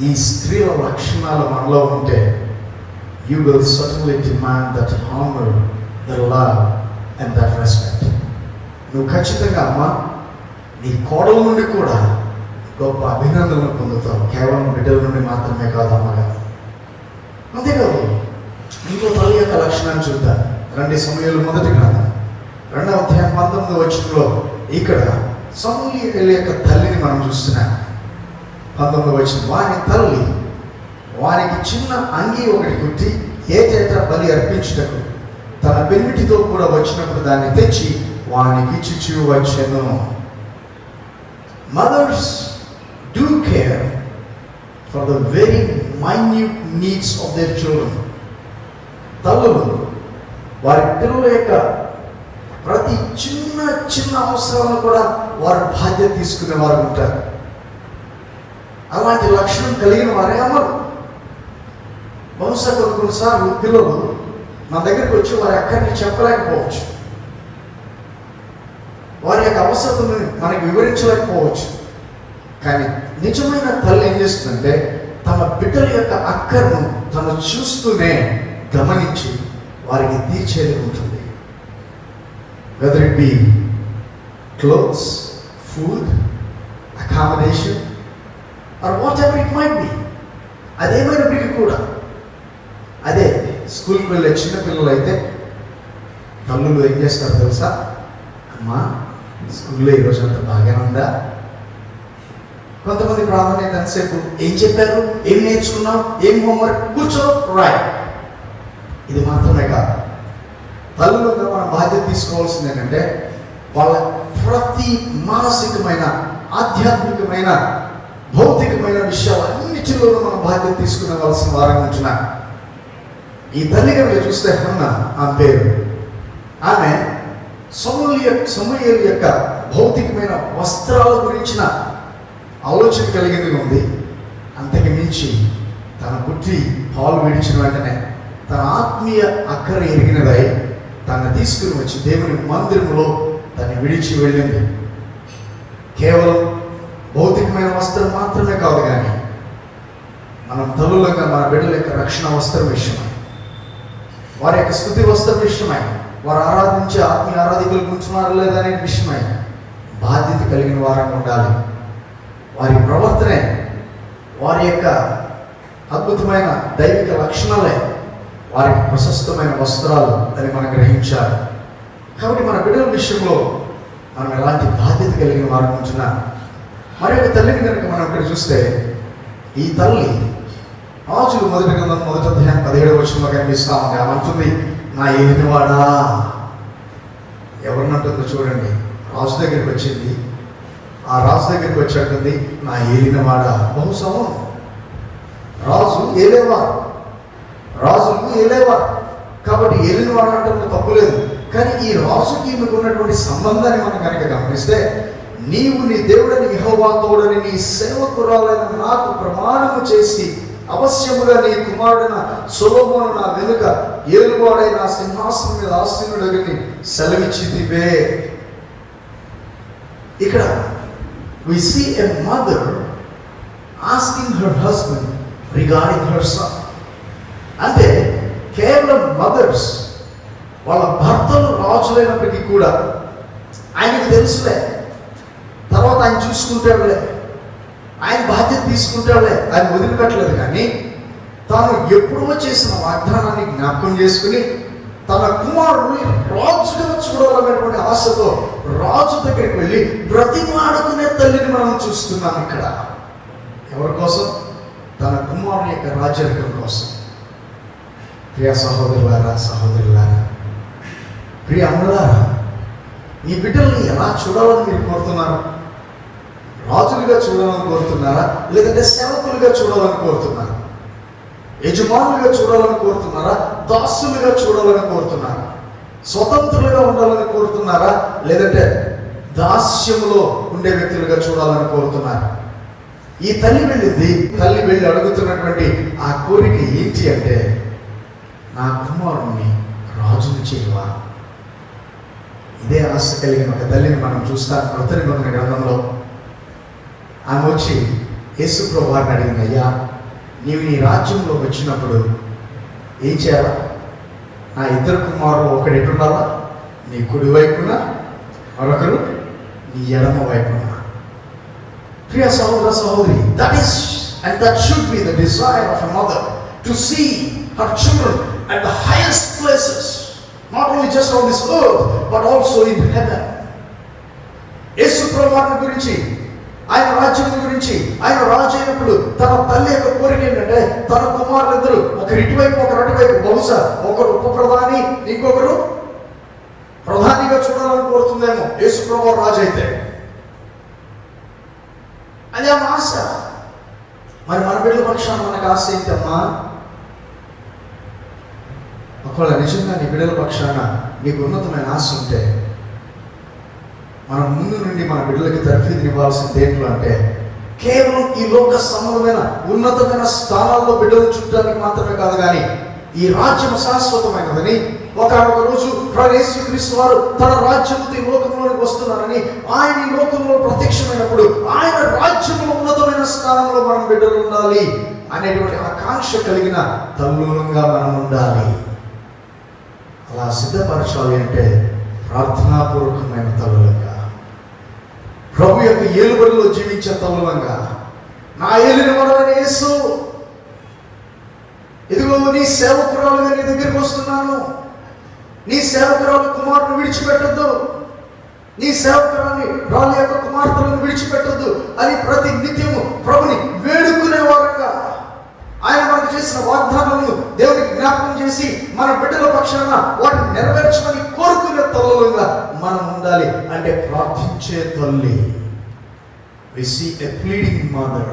ఈ స్త్రీల లక్షణాలు మనలో ఉంటే, you will certainly demand that honor, the love and that respect. నువ్వు ఖచ్చితంగా అమ్మ నీ కోడల నుండి కూడా గొప్ప అభినందనలు పొందుతావు. కేవలం బిడ్డల నుండి మాత్రమే కాదు అమ్మగారు. అంతేకాదు, ఇంకో తల్లి యొక్క లక్షణాన్ని చూద్దాం. రండి సమూయేలు మొదటి గ్రంథం 2వ అధ్యాయం 19వ వచనంలో ఇక్కడ సమూయేలు యొక్క తల్లిని మనం చూస్తున్నాం. 19వ వచనం, వాని తల్లి వానికి చిన్న అంగీ ఒకటి కుట్టి ఏటేటా బలి అర్పించుటకు తన పెన్నిటితో కూడా వచ్చినప్పుడు దాన్ని తెచ్చి వానికి ఇచ్చి వచ్చెను. Mothers do care for the very minute needs of their children. తల్లులు వారి పిల్లల యొక్క ప్రతి చిన్న చిన్న అవసరాలను కూడా వారు బాధ్యత తీసుకునే వారు ఉంటారు. అలాంటి లక్షణం కలిగిన వారే అమ్మరు. బహుశా కొన్నిసార్లు పిల్లలు మన దగ్గరికి వచ్చి వారి అక్కడిని చెప్పలేకపోవచ్చు, వారి యొక్క అవసరతను మనకి వివరించలేకపోవచ్చు. కానీ నిజమైన తల్లి ఏం చేస్తుందంటే తమ బిడ్డల యొక్క అక్కర్ను తను చూస్తూనే గమనించి వారికి తీర్చేది ఉంటుంది. Whether it be clothes, food, accommodation or whatever it might be, అదేమైనప్పటికీ కూడా. అదే స్కూల్కి వెళ్ళే చిన్నపిల్లలు అయితే తల్లులు ఏం చేస్తారు తెలుసా? అమ్మా స్కూల్లో ఈరోజు అంత బాగానే ఉందా? కొంతమంది ప్రాధాన్యత ఎంతసేపు ఏం చెప్పారు, ఏం నేర్చుకున్నాం, ఏం హోంవర్క్, కూర్చో రాయ్. ఇది మాత్రమే కాదు, తల్లులుగా మనం బాధ్యత తీసుకోవాల్సింది ఏంటంటే వాళ్ళ ప్రతి మానసికమైన, ఆధ్యాత్మికమైన, భౌతికమైన విషయాలన్నిటిలోనూ మనం బాధ్యత తీసుకునేవలసిన వారంగా ఉంటున్నాం. ఈ తల్లి కనుక చూస్తే హన్న ఆమె పేరు, ఆమె సమూయేలు యొక్క భౌతికమైన వస్త్రాల గురించిన ఆలోచన కలిగింది ఉంది. అంతకు మించి తన పుట్టి పాలు విడిచిన వెంటనే తన ఆత్మీయ అక్కర ఎరిగినదై తను తీసుకుని వచ్చి దేవుని మందిరంలో తను విడిచి వెళ్ళింది. కేవలం భౌతికమైన వస్త్రం మాత్రమే కాదు, కానీ మనం తల్లులుగా మన బిడ్డల యొక్క రక్షణ వస్త్రం విషయమై, వారి యొక్క స్తుతి వస్త్రం విషయమై, వారు ఆరాధించే ఆత్మీయ ఆరాధికులు కూర్చున్నారు లేదనే విషయమై బాధ్యత కలిగిన వారంగా ఉండాలి. వారి ప్రవర్తనే, వారి యొక్క అద్భుతమైన దైవిక లక్షణాలే వారికి ప్రశస్తమైన వస్త్రాలు అని మనం గ్రహించాలి. కాబట్టి మన బిడ్డల విషయంలో మనం ఎలాంటి బాధ్యత కలిగిన వారు ఉంటున్నా. మరి ఒక తల్లిని కనుక మనం ఇక్కడ చూస్తే, ఈ తల్లి రాజులు మొదటి గ్రంథం 1వ అధ్యాయం 17వ వచనంలో కనిపిస్తా ఉంది. ఆమె అంటుంది, నా ఏలినవాడా. ఎవరినంటుందో చూడండి. రాజు దగ్గరికి వచ్చింది. ఆ రాజు దగ్గరికి వచ్చేటుంది, నా ఏలినవాడా. బహుశా రాజు ఏలేవారు, రాజులకు ఏలేవారు కాబట్టి ఏలినవాడు అంటే తప్పులేదు. కానీ ఈ రాజుకి ఈమెకు ఉన్నటువంటి సంబంధాన్ని మనం కనుక గమనిస్తే, నీవు నీ దేవుడని యెహోవా తోడని నీ సేవకురాలైన నాకు ప్రమాణము చేసి అవశ్యముగా నీ కుమారుడైన సొలొమోను నా వెనుక ఏలువాడై నా సింహాసనం మీద ఆసీనుడని సెలవిచ్చితివే. ఇక్కడ we see a mother asking her husband regarding her son. అంటే కేవలం మదర్స్ వాళ్ళ భర్తలు రాజులైనప్పటికీ కూడా ఆయనకు తెలుసులే, తర్వాత ఆయన చూసుకుంటాడులే, ఆయన బాధ్యత తీసుకుంటాడులే, ఆయన వదిలిపెట్టలేదు. కానీ తాను ఎప్పుడో చేసిన వాగ్దానాన్ని జ్ఞాపకం చేసుకుని తన కుమారుడిని రాజుగా చూడాలనేటువంటి ఆశతో రాజు దగ్గరికి వెళ్ళి బ్రతిమాడుకునే తల్లిని మనం చూస్తున్నాం ఇక్కడ. ఎవరి కోసం? తన కుమారుని యొక్క రాజ్యాధికారం కోసం. ప్రియ సహోదరులారా, సహోదరులారా, ప్రియ అమ్మలారా, మీ బిడ్డల్ని ఎలా చూడాలని మీరు కోరుతున్నారు? రాజులుగా చూడాలని కోరుతున్నారా, లేదంటే సేవకులుగా చూడాలని కోరుతున్నారా? యజమానులుగా చూడాలని కోరుతున్నారా, దాసులుగా చూడాలని కోరుతున్నారా? స్వతంత్రులుగా ఉండాలని కోరుతున్నారా, లేదంటే దాస్యములో ఉండే వ్యక్తులుగా చూడాలని కోరుతున్నారా? ఈ తల్లి వెళ్ళింది. తల్లి వెళ్ళి అడుగుతున్నటువంటి ఆ కోరిక ఏంటి అంటే, నా కుమారుణ్ణి రాజుని చేయవా? ఇదే ఆశ కలిగిన ఒక తల్లిని మనం చూస్తాం కొత్త నిబంధన గ్రంథంలో. ఆమె వచ్చి యేసు ప్రభువు వారిని అడిగింది, అయ్యా నీవు నీ రాజ్యంలో వచ్చినప్పుడు ఏం చేయాలా? నా ఇద్దరు కుమారులు ఒకడు ఎటుండాలా? నీ కుడి వైపున, మరొకరు నీ ఎడమ వైపున. ప్రియ సహోదర సహోదరి, that is and that should be the desire of a mother, to see her children at the highest places, not only just on this earth but also in heaven. యేసు ప్రభువారిని గురించి, ఆయన రాజ్యం గురించి, ఆయన రాజు అయినప్పుడు తన తల్లి యొక్క కోరిక ఏంటంటే తన కుమారులిద్దరు ఒకరు ఇటువైపు ఒకరు అటువైపు, బహుశా ఒకరు ఉప ప్రధాని ఇంకొకరు ప్రధానిగా చూడాలని కోరుతుందేమో యేసు ప్రభువారు రాజు అయితే. అదే ఆశ. మరి మన బిడ్డల పక్షాన మనకు ఆశ ఏంటమ్మా? ఒకవేళ నిజంగా నీ బిడ్డల పక్షాన నీకు ఉన్నతమైన ఆశ ఉంటే, మనం ముందు నుండి మన బిడ్డలకి తర్ఫీదు ఇవ్వాల్సిన దేంట్లో అంటే కేవలం ఈ లోక సంబంధమైన ఉన్నతమైన స్థానాల్లో బిడ్డలు చుట్టానికి మాత్రమే కాదు, కానీ ఈ రాజ్యం శాశ్వతమైనదని, ఒకనొక రోజు ప్రభువు యేసుక్రీస్తు వారు తన రాజ్యంతో ఈ లోకంలోకి వస్తున్నారని, ఆయన ఈ లోకంలో ప్రత్యక్షమైనప్పుడు ఆయన రాజ్యంలో ఉన్నతమైన స్థానంలో మనం బిడ్డలు ఉండాలి అనేటువంటి ఆకాంక్ష కలిగిన తల్లులంగా మనం ఉండాలి. అలా సిద్ధపరచాలి అంటే ప్రార్థనాపూర్వకమైన తల్లులంగా, ప్రభు యొక్క ఏలుబడిలో జీవించే తల్లులంగా, నా ఏలిన వాడైన యేసు, ఇదిగో నీ సేవకురాలుగా నీ దగ్గరికి వస్తున్నాను, నీ సేవకురాలు కుమారుని విడిచిపెట్టద్దు, నీ సేవకురాలి రాలి యొక్క కుమార్తెలను విడిచిపెట్టద్దు అని ప్రతి నిత్యము ప్రభుని వేడుకునే వారంగా, ఆయన మనకు చేసిన వాగ్దానాలను దేవునికి జ్ఞాపకం చేసి మన బిడ్డల పక్షాన వాటిని నెరవేర్చమని కోరుకునే తల్లులుగా మనం ఉండాలి. అంటే ప్రార్థించే తల్లి. We see a pleading mother.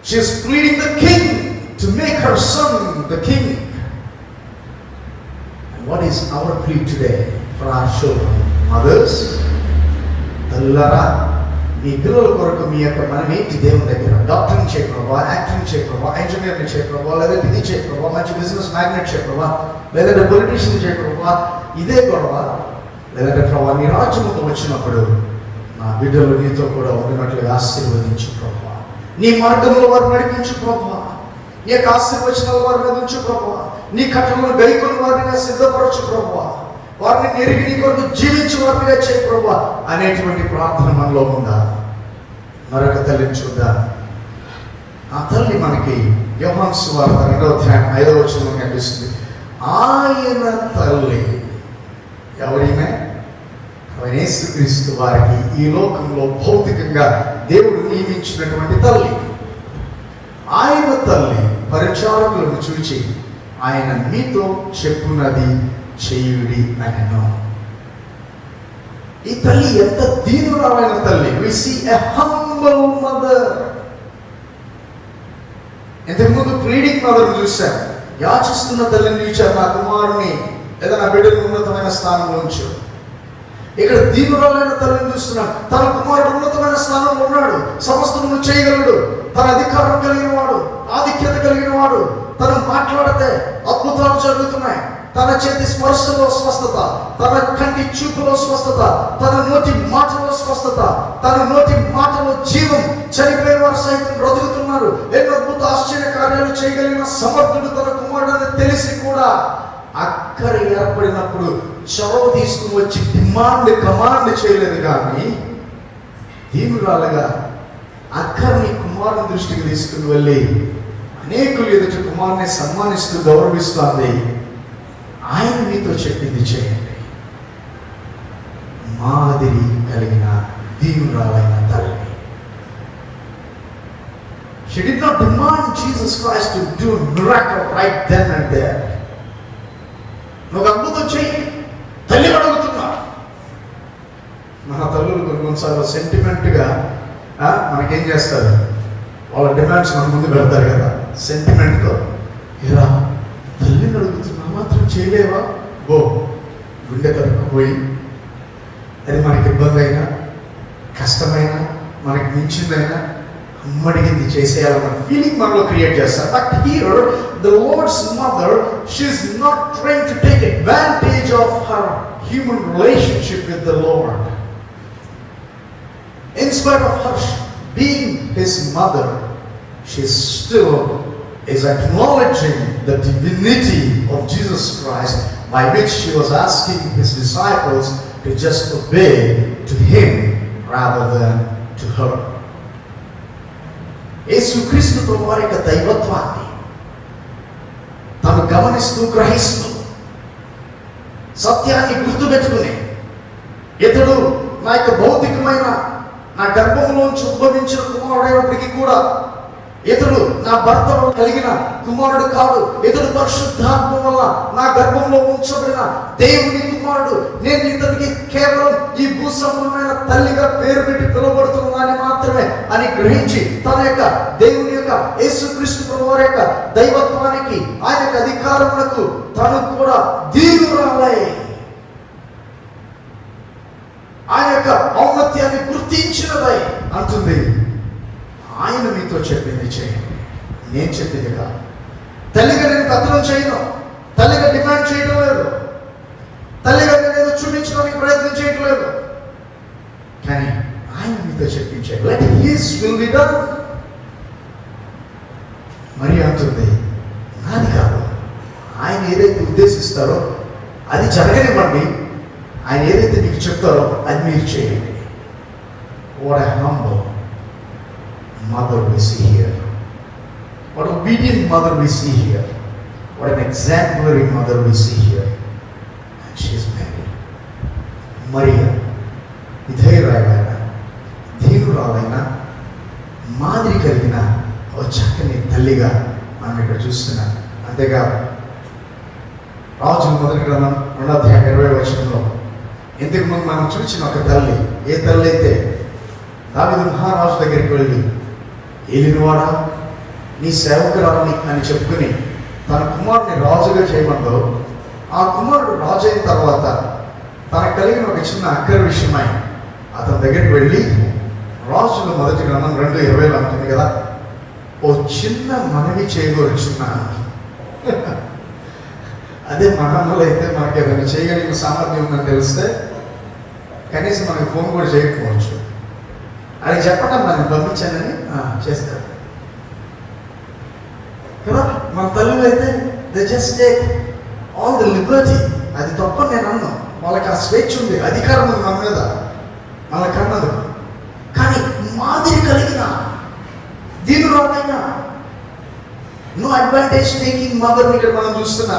She is pleading the king to make her son the king. And what is our plea today for our children? Mothers, తల్లులారా, మీ పిల్లల కొరకు మీ యొక్క మనం ఏంటి దేవుని దగ్గర? డాక్టర్ని చేయ ప్రభావ, యాక్టర్ని చేయ ప్రభావ, ఇంజనీర్ని చేయ ప్రభావ, లేదంటే ఇది చేయ ప్రభావ, మంచి బిజినెస్ మ్యాగ్నెట్ చేయ ప్రభావ, లేదంటే పొలిటీషియన్ చేయ ప్రభావ, ఇదే గొడవ. లేదంటే ప్రభావ నీ రాజ్యముతో వచ్చినప్పుడు నా బిడ్డలు నీతో కూడా ఉన్నట్లుగా ఆశీర్వదించు ప్రభావ, నీ మార్గంలో వారు నడిపించు ప్రభావ, నీ యొక్క ఆశీర్వచనాల వారి మీద ఉంచు ప్రభావ, నీ కట్టలను గైకొని వారిగా సిద్ధపరచు ప్రభావ, వారిని నెరిగి నీ కొరకు జీవించు వారిగా చేయ ప్రభావ అనేటువంటి ప్రార్థన మనలో ఉందా? మరొక తల్లిని చూద్దాం. ఆ తల్లి మనకి యోహాను సువార్త 2వ అధ్యాయం 5వ వచనంలో కనిపిస్తుంది. ఆయన తల్లి ఎవరైనా యేసుక్రీస్తు వారికి ఈ లోకంలో భౌతికంగా దేవుడు నియమించినటువంటి తల్లి. ఆయన తల్లి పరిచారకులను చూచి ఆయన మీతో చెప్పున్నది చేయుడి అనెను. ఈ తల్లి ఎంత దీనురాలైన తల్లి. We see a humble mother. ఇంతకుముందు ప్లీడింగ్ మదర్ చూశాం, యాచిస్తున్న తల్లిని చూశారు, నా కుమారుని లేదా నా బిడ్డను ఉన్నతమైన స్థానంలో ఉంచు. ఇక్కడ దీనురాలైన తల్లిని చూస్తున్నాం, తన కుమారుడు ఉన్నతమైన స్థానంలో ఉన్నాడు, సమస్తము చేయగలడు, తన అధికారం కలిగిన వాడు, ఆధిక్యత కలిగిన వాడు, తను మాట్లాడితే అద్భుతాలు జరుగుతున్నాయి, తన చేతి స్పర్శలో స్వస్థత, తన కంటి చూపులో స్వస్థత, తన నోటి మాటలో స్వస్థత, తన నోటి మాటలో జీవం, చనిపోయిన వారు సైతం బ్రతుకుతున్నారు, ఎన్నో అద్భుత ఆశ్చర్య కార్యాలు చేయగలిగిన సమర్థుడు తన కుమారుడని తెలిసి కూడా అక్కర ఏర్పడినప్పుడు చొరవ తీసుకుని వచ్చి కమాండ్ చేయలేదు. కానీ దీనురాలుగా అక్కర్ని కుమారుని దృష్టికి తీసుకుని వెళ్ళి అనేకులు ఎదుట కుమారుని సన్మానిస్తూ గౌరవిస్తోంది. ఆయన మీతో చెప్పింది చేయండి. మాదిరి కలిగిన దీనురాలైన తల్లి. She did not demand Jesus Christ to do a miracle right then and there. నువ్వు అద్భుతం చెయ్యి, తల్లి అడుగుతున్నా. మన తల్లులు కొన్నిసార్లు సెంటిమెంట్గా మనకేం చేస్తారు, వాళ్ళ డిమాండ్స్ మన ముందు పెడతారు కదా, సెంటిమెంట్తో. ఇలా తల్లిని అడుగుతున్నా మాత్రం చేయలేవా? గుండె తరుక్కుపోయి అది మనకి ఇబ్బంది అయినా కష్టమైనా మనకి మించిందైనా అమ్మడిగింది చేసేయాలన్న ఫీలింగ్ మనలో క్రియేట్ చేస్తారు. But here the Lord's mother, she is not trying to take advantage of her human relationship with the Lord. In spite of her being his mother, she still is acknowledging the divinity of Jesus Christ, by which she was asking his disciples to just obey to him rather than to her. యేసుక్రీస్తు ప్రభువారి యొక్క దైవత్వాన్ని తను గమనిస్తూ గ్రహిస్తూ సత్యాన్ని గుర్తుపెట్టుకుని, ఇతడు నా యొక్క భౌతికమైన నా గర్భంలోంచి ఉద్భవించిన కుమారుడైనప్పటికీ కూడా ఇతడు నా భర్త కలిగిన కుమారుడు కాదు, ఇతడు పరిశుద్ధాత్మ వల్ల నా గర్భంలో ఉంచబడిన దేవుని కుమారుడు, నేను ఇతనికి కేవలం ఈ భూసంబంధమైన తల్లిగా పేరు పెట్టి పిలువబడుతున్నానని మాత్రమే అని గ్రహించి తన యొక్క దేవుని యొక్క యేసుక్రీస్తు ప్రభువారి యొక్క దైవత్వానికి, ఆయన యొక్క అధికారములకు తను కూడా దీనురాలై ఆయన యొక్క ఔన్నత్యాన్ని గుర్తించినదై అంటుంది. ఆయన మీతో చెప్పింది చేయండి, నేను చెప్పింది కాదు. తల్లిగా నేను కథనం చేయను, తల్లిగా డిమాండ్ చేయడం లేదు, తల్లిగా నేను చూపించడానికి ప్రయత్నం చేయడం లేదు, కానీ ఆయన మీతో చెప్పించాడు. Let his will be done. మరి అంటుంది, నాది కాదు, ఆయన ఏదైతే ఉద్దేశిస్తారో అది జరగనివ్వండి, ఆయన ఏదైతే మీకు చెప్తారో అది మీరు చేయండి. What a humble mother we see here. What an obedient mother we see here. What an exemplary mother we see here. And she is married. Maria, విధేయురాలైన, ధీనురాలైన, మాదిరి కలిగిన ఓ చక్కని తల్లిగా మనం ఇక్కడ చూస్తున్నాం. అంతేకాదు రాజుల మొదటి గ్రంథం 2:20 ఇంతకు ముందు మనం చూసిన ఒక తల్లి, ఏ తల్లి అయితే దావీదు మహారాజు దగ్గరికి వెళ్ళి, ఏలినవాడా నీ సేవకురాలని అని చెప్పుకుని తన కుమారుని రాజుగా చేయమందో, ఆ కుమారుడు రాజు అయిన తర్వాత తనకు కలిగిన ఒక చిన్న అక్కర విషయమై అతని దగ్గరికి వెళ్ళి, రాజుల మొదటి గ్రంథం 2:20 అంటుంది కదా, ఓ చిన్న మనవి చేయగోరుచున్నాను. అదే మనలో అయితే మనకి ఏదైనా చేయగలిగిన సామర్థ్యం ఉందని తెలిస్తే కనీసం మనకి ఫోన్ కూడా చేయకపోవచ్చు. అది చెప్పడం నన్ను పంపించానని చేస్తారు కదా. మన తల్లులు అయితే they just take all the Liberty. అది తప్ప నేను అన్నాను, వాళ్ళకి ఆ స్వేచ్ఛ ఉంది, అధికారం ఉంది మన మీద, వాళ్ళకి అన్నది. కానీ మాదిరి కలిగిన దీనురాలైన, నో అడ్వాంటేజ్ టేకింగ్ మదర్ని ఇక్కడ మనం చూస్తున్నా.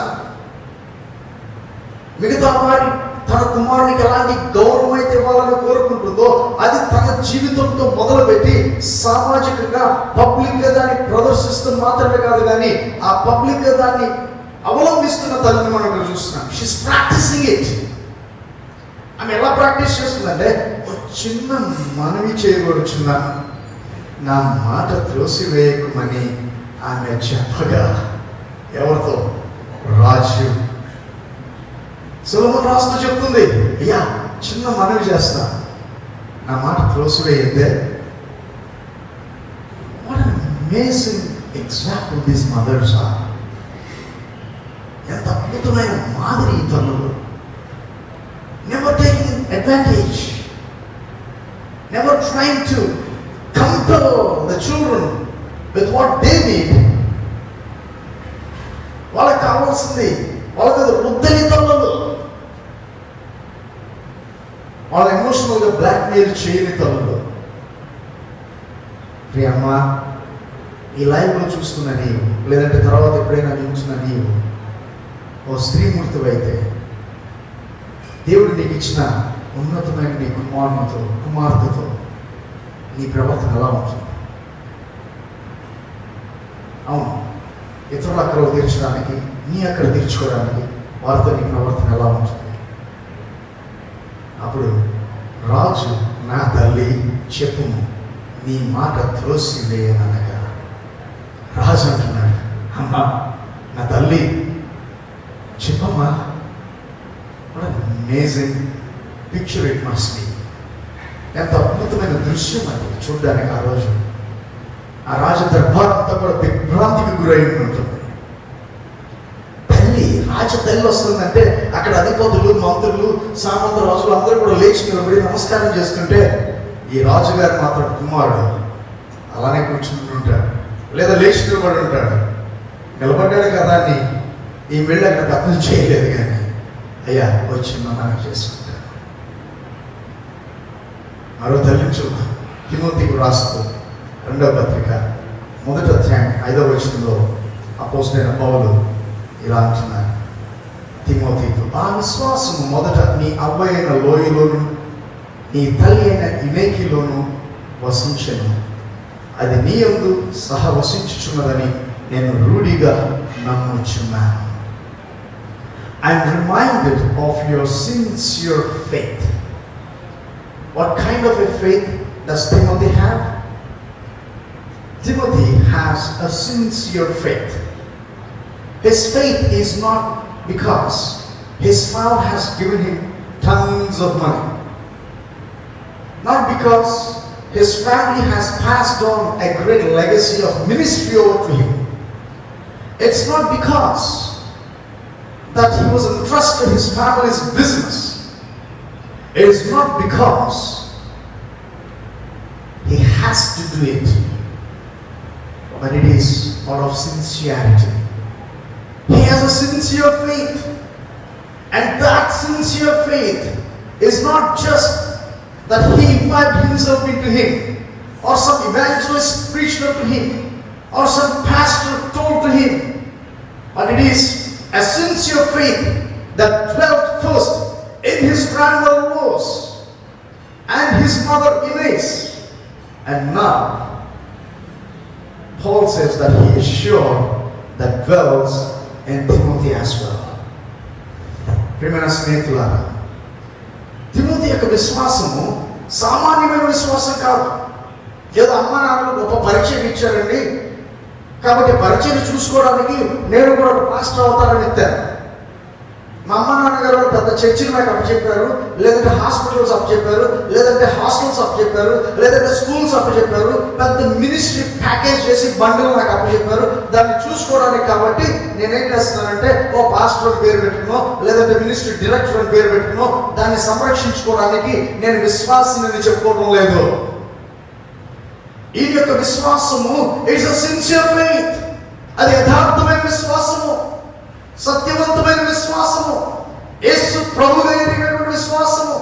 మిగతా వారి తన కుమారునికి ఎలాంటి గౌరవం అయితే ఇవ్వాలని కోరుకుంటుందో అది తన జీవితంతో మొదలుపెట్టి సామాజికంగా పబ్లిక్గా దాన్ని ప్రదర్శిస్తూ మాత్రమే కాదు, కానీ ఆ పబ్లిక్గా దాన్ని అవలంబిస్తున్న తల్లిని మనం ఇక్కడ చూస్తున్నాం. She's practising it. ఆమె ఎలా ప్రాక్టీస్ చేస్తుందంటే, చిన్న మనవి చేయబడుచున్నాను, నా మాట త్రోసివేయకుమని ఆమె చెప్పగా, ఎవరితో? రాజు సొలొమోను రాస్తూ చెప్తుంది, అయ్యా చిన్న మనవి చేస్తా, నా మాట త్రోసివేయద్దే. What an amazing example this mothers are. ఎంత అద్భుతమైన మాదిరి ఈ తల్లులు. Never taking advantage, never trying to compare the children with what they need. వాళ్ళకి కావాల్సింది వాళ్ళ మీద రుద్దని తల్లులు, వాళ్ళ ఎమోషనల్గా బ్లాక్మెయిల్ చేయని తల్లులు. ప్రియమ్మ, ఈ లైవ్లో చూస్తున్న నీవు, లేదంటే తర్వాత ఎప్పుడైనా చూస్తున్న నీవు ఓ స్త్రీమూర్తి అయితే, దేవుడు నీకు ఇచ్చిన ఉన్నతమైన నీ కుమార్తెతో నీ ప్రవర్తన ఎలా ఉంటుంది? అవును, ఇతరుల అక్కలు తీర్చడానికి, నీ అక్కడ తీర్చుకోవడానికి వారితో నీ ప్రవర్తన ఎలా ఉంటుంది? అప్పుడు రాజు, నా తల్లి చెప్పుము, నీ మాట త్రోసివేయనగా. రాజు అంటున్నాడు, అమ్మా నా తల్లి చెప్పమ్మా. Amazing picture it must be. ఎంత అద్భుతమైన దృశ్యం అది చూడడానికి. ఆ రోజు ఆ రాజు దర్బార్ అంతా కూడా దిగ్భ్రాంతికి గురై ఉంటుంది. తల్లి వస్తుందంటే అక్కడ అధిపతులు, మంత్రులు, సామంత రాజులు అందరూ కూడా లేచి నిలబడి నమస్కారం చేస్తుంటే, ఈ రాజుగారు మాత్రం కుమారుడు అలానే కూర్చుని ఉంటాడు, లేదా లేచి నిలబడి ఉంటాడు. నిలబడ్డాడు కదా అని ఈ వెళ్ళి అక్కడ దర్శనం చేయలేదు, కానీ అయ్యా వచ్చి మనం చేసుకుంటాను. మరో తల్లిని చూద్దాం. తిమోతికి రాస్తూ 2వ పత్రిక మొదటి అధ్యాయం 5వ వచనంలో అపోస్తలుడైన పౌలు ఇలా అంటున్నారు తిమోతితో, ఆ విశ్వాసము మొదట నీ అవ్వ అయిన లోయలోను నీ తల్లి అయిన ఇమేకిలోను వసించెను, అది నీ యందు సహవసించుచున్నదని నేను రూఢిగా నమ్ముచున్నాను. I am reminded of your sincere faith. What kind of a faith does Timothy have? Timothy has a sincere faith. His faith is not because his father has given him tons of money, not because his family has passed on a great legacy of ministry over to him. It's not because that he was entrusted his family's business. It is not because he has to do it, but it is out of sincerity. He has a sincere faith, and that sincere faith is not just that he imbibed himself into him, or some evangelist preached unto him, or some pastor told to him, but it is a sincere faith that dwelt first in his grandmother Lois and his mother Eunice, and now Paul says that he is sure that dwells in Timothy as well. ప్రియమైన స్నేహితులారా, Timothy యొక్క విశ్వాసము సామాన్యమైన విశ్వాసం కాదు. ఏదో అమ్మ నాన్నలు గొప్ప పరిచయం ఇచ్చారండి కాబట్టి పరిచయం చూసుకోవడానికి నేను కూడా పాస్టర్ అవుతానని ఎత్తాను. మా అమ్మ నాన్నగారు పెద్ద చర్చిని నాకు అప్పచెప్పారు, లేదంటే హాస్పిటల్స్ అప్పచెప్పారు, లేదంటే హాస్టల్స్ అప్పచెప్పారు, లేదంటే స్కూల్స్ అప్పచెప్పారు, పెద్ద మినిస్ట్రీ ప్యాకేజ్ చేసి బండ్లు నాకు అప్పచెప్పారు. దాన్ని చూసుకోవడానికి కాబట్టి నేనేం చేస్తున్నానంటే ఓ పాస్టర్ అని పేరు పెట్టుకునో, లేదంటే మినిస్ట్రీ డైరెక్టర్ అని పేరు పెట్టుకునో దాన్ని సంరక్షించుకోవడానికి నేను విశ్వాసిని చెప్పుకోవడం లేదు. ఈ యొక్క విశ్వాసము ఇట్స్ అ సిన్సియర్ ఫెయిత్. అది యథార్థమైన విశ్వాసము, సత్యవంతమైన విశ్వాసము, యేసు ప్రభువుగా ఎరిగినటువంటి విశ్వాసము,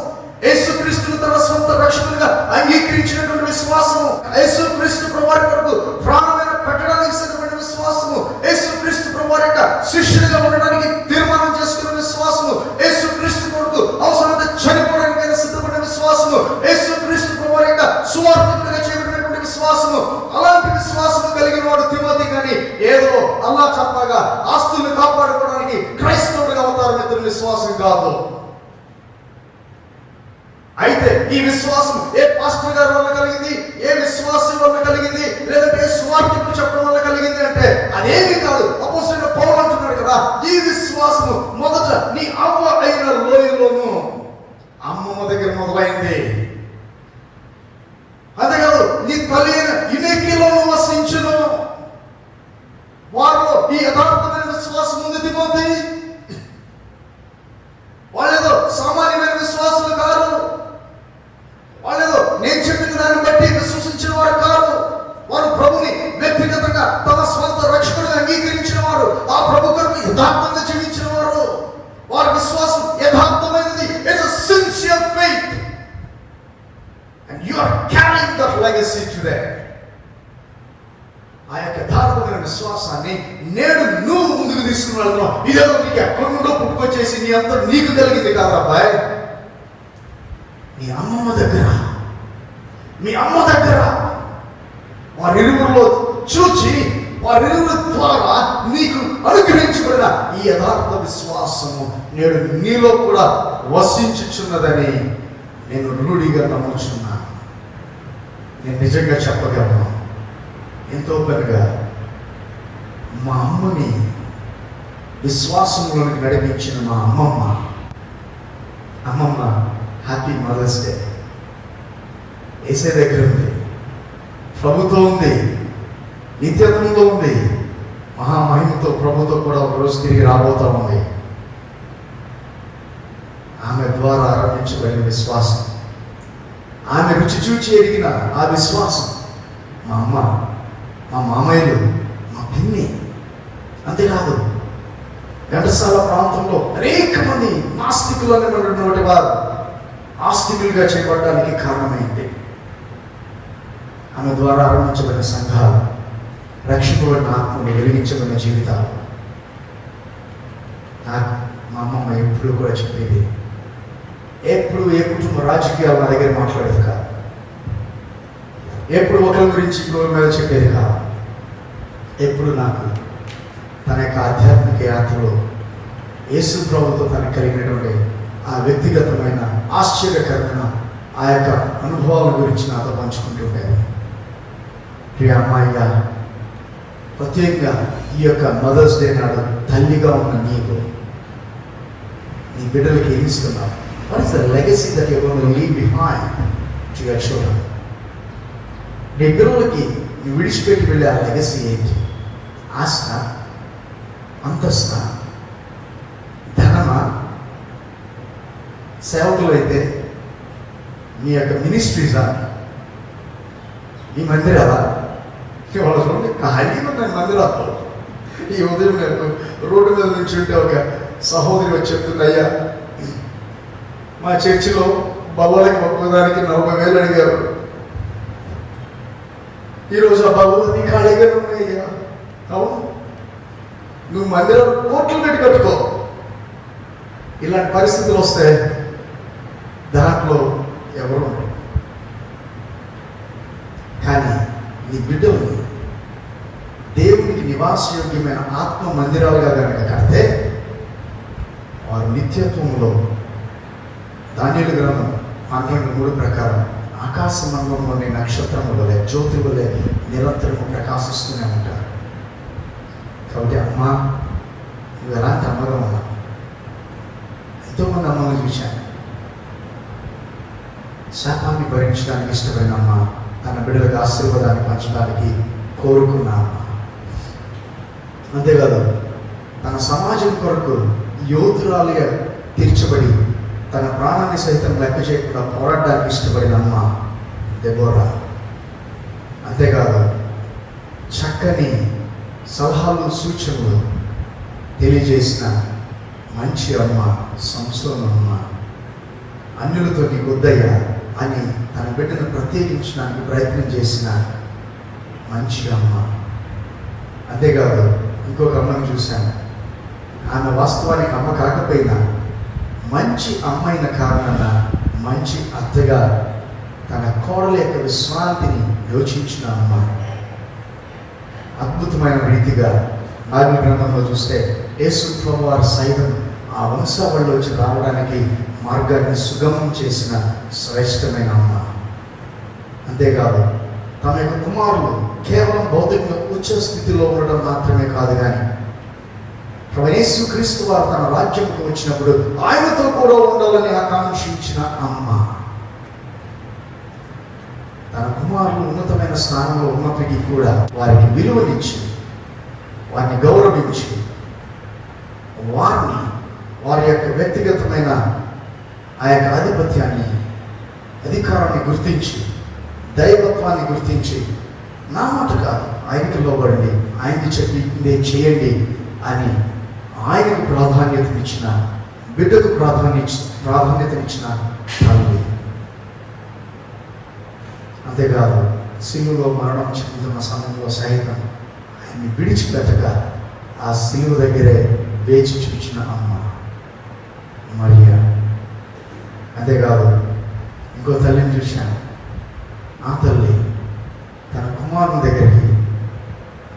యేసు క్రీస్తును తన సొంత రక్షకునిగా అంగీకరించినటువంటి విశ్వాసము, యేసు క్రీస్తు ప్రభువారి కొరకు ప్రాణమైన పెట్టడానికి సిద్ధమైన విశ్వాసము, యేసు క్రీస్తు ప్రభువారి యొక్క శిష్యునిగా ఉండడానికి తీర్మానం చేసుకున్న విశ్వాసము, యేసు క్రీస్తు కొరకు అవసరమైతే చనిపోవడానికి సిద్ధమైన విశ్వాసము, యేసు క్రీస్తు ప్రభువారి యొక్క సువార్తికునిగా చేయబడినటువంటి విశ్వాసము. అలాంటి విశ్వాసము కలిగిన వాడు తిమోతి. కానీ ఏదో అల్లా చప్పగా ఆస్తుల్ని కాపాడుకోవడానికి క్రైస్తవుడిగా అవతారం ఎత్తున విశ్వాసం కాదు. అయితే ఈ విశ్వాసం ఏ పాస్టర్ గారి వల్ల కలిగింది, ఏ విశ్వాసం వల్ల కలిగింది, లేదంటే ఏ సువార్తికుడు చెప్పడం వల్ల కలిగింది అంటే అదేమీ కాదు. అపోస్తలుడైన పౌలు అంటున్నాడు కదా, ఈ విశ్వాసము మొదట నీ అవ్వ అయిన లోయలోను, అమ్మమ్మ దగ్గర మొదలైంది. అంతేకాదు నీ తల్లి అయిన ఇనేకిలోను వసించును. వారిలో ఈ యథార్థమైన విశ్వాసం ఉంది తిమోతి. వాళ్ళేదో సామాన్యమైన విశ్వాసులు కాదు, వాళ్ళేదో నేను చెప్పిన దాన్ని బట్టి విశ్వసించిన వారు కాదు. వారు ప్రభుని వ్యక్తిగతంగా తమ స్వంత రక్షకుడిగా అంగీకరించిన వారు, ఆ ప్రభు కొరకు యథార్థంగా జీవించిన వారు. వారి విశ్వాసం యథార్థమైనది. It's a sincere faith and you are carrying that legacy today. ఆ యొక్క యథార్థమైన విశ్వాసాన్ని నేడు నువ్వు ముందుకు తీసుకుని వెళ్తున్నావు. ఇదేదో నీకు ఎక్కడి నుండో పుట్టుకొచ్చేసి నీ అంతా నీకు కలిగింది కాదు అబ్బాయి. నీ అమ్మమ్మ దగ్గర, మీ అమ్మ దగ్గర వారిరువురిలో చూచి వారిరువురి ద్వారా నీకు అనుగ్రహించబడిన ఈ యథార్థ విశ్వాసము నేడు నీలో కూడా వసించుచున్నదని నేను రూఢిగా నమ్ముచున్నాను. నేను నిజంగా చెప్పగలను, ఎంతో పనిగా మా అమ్మని విశ్వాసంలోనికి నడిపించిన మా అమ్మమ్మ హ్యాపీ మదర్స్ డే. ఏసే దగ్గర ఉంది, ప్రభుతో ఉంది, నిత్యత్వంలో ఉంది, మహామహిమతో ప్రభుతో కూడా ఒకరోజు తిరిగి రాబోతా ఉంది. ఆమె ద్వారా ఆరంభించబడిన విశ్వాసం, ఆమె రుచి చూచి ఎరిగిన ఆ విశ్వాసం మా అమ్మ, మా మామయ్యలు, మా పిన్ని, అంతేకాదు ఘంటసాల ప్రాంతంలో అనేక మంది నాస్తికులను ఉన్నటువంటి వారు ఆస్తికులుగా చేపట్టడానికి కారణమైంది. ఆమె ద్వారా ఆరంభించబడిన సంఘాలు, రక్షింపబడిన ఆత్మలు వెలిగించబడిన జీవితాలు. నాకు మా అమ్మమ్మ ఎప్పుడు కూడా చెప్పేది, ఎప్పుడు ఏ కుటుంబ రాజకీయాలు నా దగ్గర మాట్లాడేది కాదు, ఎప్పుడు ఒకరి గురించి ఇంకొకరి మీద చెప్పేది కాదు. ఎప్పుడు నాకు తన యొక్క ఆధ్యాత్మిక యాత్రలో యేసు ప్రభుతో తనకు కలిగినటువంటి ఆ వ్యక్తిగతమైన ఆశ్చర్యకరమైన ఆ యొక్క అనుభవాల గురించి నాతో పంచుకుంటుండేది. ప్రియ అమ్మాయిగా, ప్రత్యేకంగా ఈ యొక్క మదర్స్ డే నాడు తల్లిగా ఉన్న నీకు నీ బిడ్డలకి ఏమి ఇస్తున్నావు? What is the legacy that you are going to leave behind to your children? నీ పిల్లలకి నువ్వు విడిచిపెట్టి వెళ్ళే ఆ లెగసీ ఏంటి? ఆస్త, అంతస్త, ధనమా? సేవకులు అయితే మీ యొక్క మినిస్ట్రీసా? ఈ మందిరాలా? వాళ్ళ చూడండి ఖాళీగా ఉన్నాయి మందిరాలు. ఈ ఉదయం నేను రోడ్డు మీద నుంచి ఉంటే ఒక సహోదరి వచ్చి చెప్తుంది, అయ్యా మా చర్చిలో బల్లలకి ఒక్కదానికి 40,000 అడిగారు. ఈరోజు ఆ బల్లలన్నీ ఖాళీగా ఉన్నాయ్యా. అవును, నువ్వు మందిరం కోట్లు పెట్టి కట్టుకో. ఇలాంటి పరిస్థితులు వస్తే దాంట్లో ఎవరు ఉండరు. కానీ నీ బిడ్డల్ని దేవునికి నివాసయోగ్యమైన ఆత్మ మందిరాలుగా కనుక కడితే వారు నిత్యత్వంలో దానియేలు గ్రంథం 12:3 ప్రకారం ఆకాశ మండలంలోని నక్షత్రము వలె, జ్యోతి వలె నిరంతరము ప్రకాశిస్తూనే ఉంటారు. కాబట్టి అమ్మ, నువ్వు ఎలాంటి అమ్మగా ఉన్నావు? ఎంతోమంది అమ్మని చూశాను. శాపాన్ని భరించడానికి ఇష్టపడిన అమ్మ, తన బిడ్డలకు ఆశీర్వాదాన్ని పంచడానికి కోరుకున్న అమ్మ. అంతేకాదు, తన సమాజం కొరకు యోధురాలుగా తీర్చబడి తన ప్రాణాన్ని సైతం లెక్క చేయకుండా పోరాడడానికి ఇష్టపడిన అమ్మ దెబోరా. అంతేకాదు, చక్కని సలహాలు, సూచనలు తెలియజేసిన మంచి అమ్మ సంస్థల అమ్మ. అన్యులతో నీకు వద్దయ్యా అని తన బిడ్డను ప్రత్యేకించడానికి ప్రయత్నం చేసిన మంచి అమ్మ. అంతేకాదు, ఇంకొక అమ్మని చూశాను. ఆమె వాస్తవానికి అమ్మ కాకపోయినా మంచి అమ్మైన కారణంగా మంచి అత్తగా తన కోడల యొక్క విశ్రాంతిని యోచించిన అమ్మ. అద్భుతమైన రీతిగా బైబిల్ గ్రంథంలో చూస్తే యేసు ప్రభువారు సైతం ఆ వంశావళిలోంచి రావడానికి మార్గాన్ని సుగమం చేసిన శ్రేష్టమైన అమ్మ. అంతేకాదు, తమ యొక్క కుమారులు కేవలం భౌతికంగా ఉచ్చ స్థితిలో ఉండడం మాత్రమే కాదు, కానీ ప్రభు యేసు క్రీస్తు వారు తన రాజ్యంకు వచ్చినప్పుడు ఆయనతో కూడా ఉండాలని ఆకాంక్షించిన అమ్మ. తన కుమారులు ఉన్నతమైన స్థానంలో ఉన్నప్పటికీ కూడా వారికి విలువనిచ్చి, వారిని గౌరవించి, వారి యొక్క వ్యక్తిగతమైన ఆ యొక్క ఆధిపత్యాన్ని, అధికారాన్ని గుర్తించి, దైవత్వాన్ని గుర్తించి, నా మాట కాదు, ఆయనకి లోబడండి, ఆయనకి చెప్పిందే చేయండి అని ఆయనకు ప్రాధాన్యతనిచ్చిన, బిడ్డకు ప్రాధాన్యతనిచ్చిన తల్లి. అంతేకాదు, సిలువలో మరణం చెందుతున్న సమయంలో సైతం ఆయన్ని విడిచిపెట్టక ఆ సిలువ దగ్గరే వేచి చూచిన అమ్మ మరియా. అంతేకాదు, ఇంకో తల్లిని చూశాను. ఆ తల్లి తన కుమారుని దగ్గరికి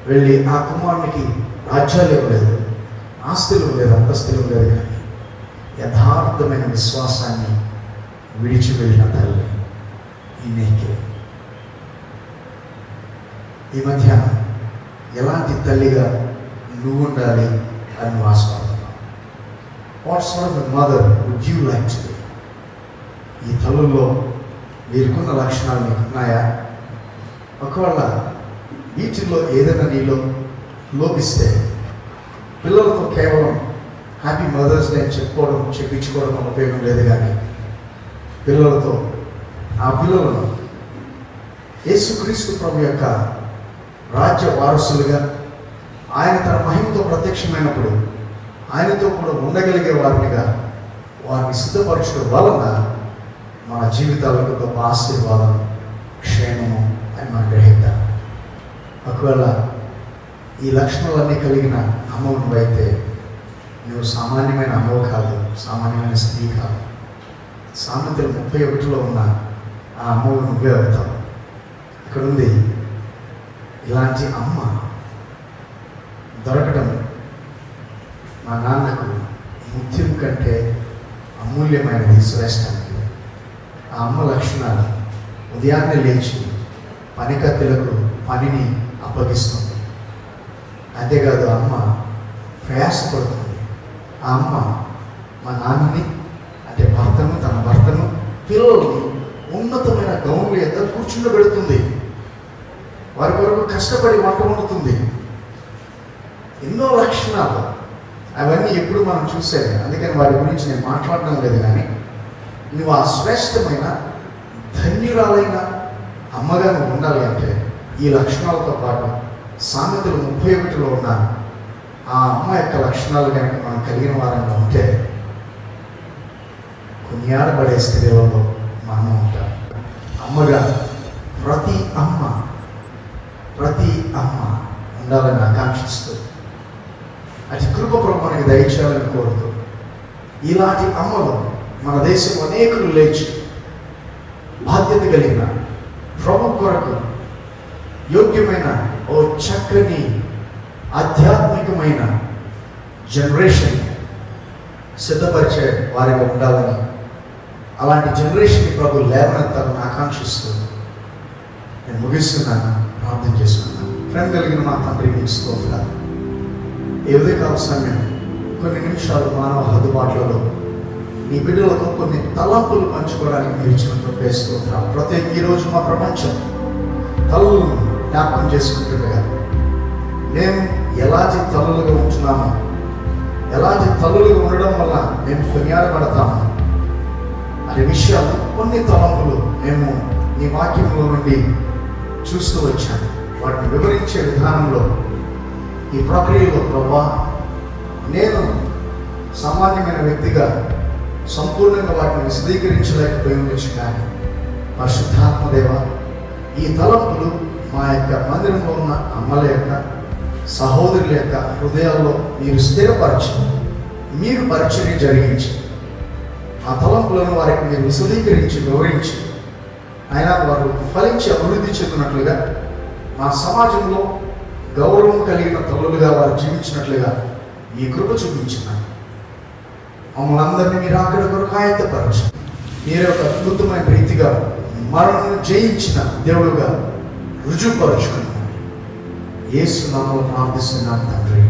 వెళ్ళి, ఆ కుమారునికి రాజ్యాలు ఇవ్వలేదు, ఆస్తులు ఇవ్వలేదు, అంతస్తులు ఇవ్వలేదు, కానీ యథార్థమైన విశ్వాసాన్ని విడిచి వెళ్ళిన తల్లి ఈయనకే. ఈ మధ్యాహ్నం ఎలాంటి తల్లిగా నువ్వు ఉండాలి అని నువ్వు ఆశపడుతున్నావు? What sort of a mother would you like to be? ఈ తల్లుల్లో వీరికున్న లక్షణాలు నీకు ఉన్నాయా? ఒకవేళ వీటిల్లో ఏదైనా నీలో లోపిస్తే, పిల్లలతో కేవలం హ్యాపీ మదర్స్ డే అని చెప్పించుకోవడం ఉపయోగం లేదు, కానీ పిల్లలతో ఆ పిల్లలను యేసుక్రీస్తు ప్రభు యొక్క రాజ్య వారసులుగా, ఆయన తన మహిమతో ప్రత్యక్షమైనప్పుడు ఆయనతో కూడా ఉండగలిగే వారినిగా వారిని సిద్ధపరచడం వలన మన జీవితాలకు గొప్ప ఆశీర్వాదం, క్షేమము అని మనం గ్రహిద్దాం. ఒకవేళ ఈ లక్షణాలన్నీ కలిగిన అమ్మవు నువ్వైతే నువ్వు సామాన్యమైన అమ్మవు కాదు, సామాన్యమైన స్త్రీ కాదు. సామెతలు 31లో ఉన్న ఆ అమ్మవు నువ్వే అవుతావు. ఇక్కడ ఉంది, ఇలాంటి అమ్మ దొరకడం మా నాన్నకు ముత్యం కంటే అమూల్యమైనది, శ్రేష్టానికి. ఆ అమ్మ లక్షణాలు ఉదయాన్నే లేచి పనికత్తెలకు పనిని అప్పగిస్తుంది. అంతేకాదు అమ్మ ప్రయాసపడుతుంది. ఆ అమ్మ మా నాన్నని అంటే భర్తను, తన భర్తను, పిల్లల్ని ఉన్నతమైన గౌన్ల యొక్క కూర్చుండబెడుతుంది. వారి కొరకు కష్టపడి వంట వండుతుంది. ఎన్నో లక్షణాలు అవన్నీ ఎప్పుడు మనం చూసేది. అందుకని వారి గురించి నేను మాట్లాడడం లేదు. కానీ నువ్వు ఆ శ్రేష్టమైన ధన్యురాలైన అమ్మగా నువ్వు ఉండాలి అంటే ఈ లక్షణాలతో పాటు సామెతలు 31లో ఉన్న ఆ అమ్మ యొక్క లక్షణాలు కనుక మనం కలిగిన వారంగా ఉంటే కొనియాడబడే స్త్రీలలో మనం ఉంటాం. అమ్మగా ప్రతి అమ్మ ఉండాలని ఆకాంక్షిస్తూ అతి కృప ప్రభు మనకి దయచేయాలని కోరుతూ ఇలాంటి అమ్మలు మన దేశం అనేకులు లేచి బాధ్యత కలిగిన ప్రభు కొరకు యోగ్యమైన ఓ చక్కని ఆధ్యాత్మికమైన జనరేషన్ సిద్ధపరిచే వారిగా ఉండాలని, అలాంటి జనరేషన్ ప్రభు లేవనెత్తాలని ఆకాంక్షిస్తూ నేను ముగిస్తున్నాను, ప్రార్థన చేసుకున్నాను. ప్రేమ కలిగిన మా తండ్రి మీకు స్తోత్రాలు. ఏ ఉదయకాల సమయం కొన్ని నిమిషాలు మానవ హద్దుబాట్లలో నీ బిడ్డలతో కొన్ని తలంపులు పంచుకోవడానికి మీరు ఇచ్చినట్టు స్తోత్రాలు. ప్రత్యేక ఈరోజు మా ప్రపంచం తల్లులను జ్ఞాపకం చేసుకుంటుండగా మేము ఎలాంటి తల్లులుగా ఉంటున్నామో, ఎలాంటి తల్లులుగా ఉండడం వల్ల మేము కొనియాడబడతాము అనే విషయాలు, కొన్ని తలంపులు మేము నీ వాక్యంలో నుండి చూస్తూ వచ్చాను. వాటిని వివరించే విధానంలో ఈ ప్రక్రియలో ప్రభా నేను సామాన్యమైన వ్యక్తిగా సంపూర్ణంగా వాటిని విశదీకరించలేకపోయి ఉండొచ్చు. కానీ పరిశుద్ధాత్మదేవ ఈ తలంపులు మా యొక్క మందిరంలో ఉన్న అమ్మల యొక్క, సహోదరుల యొక్క హృదయాల్లో మీరు స్థిరపరచి, మీరు పరిచర్య జరిగించి, ఆ తలంపులను వారికి మీరు విశదీకరించి వివరించి అయినా వారు ఫలించి అభివృద్ధి చెందినట్లుగా, మా సమాజంలో గౌరవం కలిగిన తల్లులుగా వారు జీవించినట్లుగా ఈ కృప చూపించినారు. మమ్మల్ని అందరినీ మీరు అక్కడ కొరకు ఆయత్తపరచు. మీరు ఒక అద్భుతమైన రీతిగా మరణను జయించిన దేవుడుగా రుజువుపరుచుకున్నాను. యేసు నామములో ప్రార్థిస్తున్నాను తండ్రి.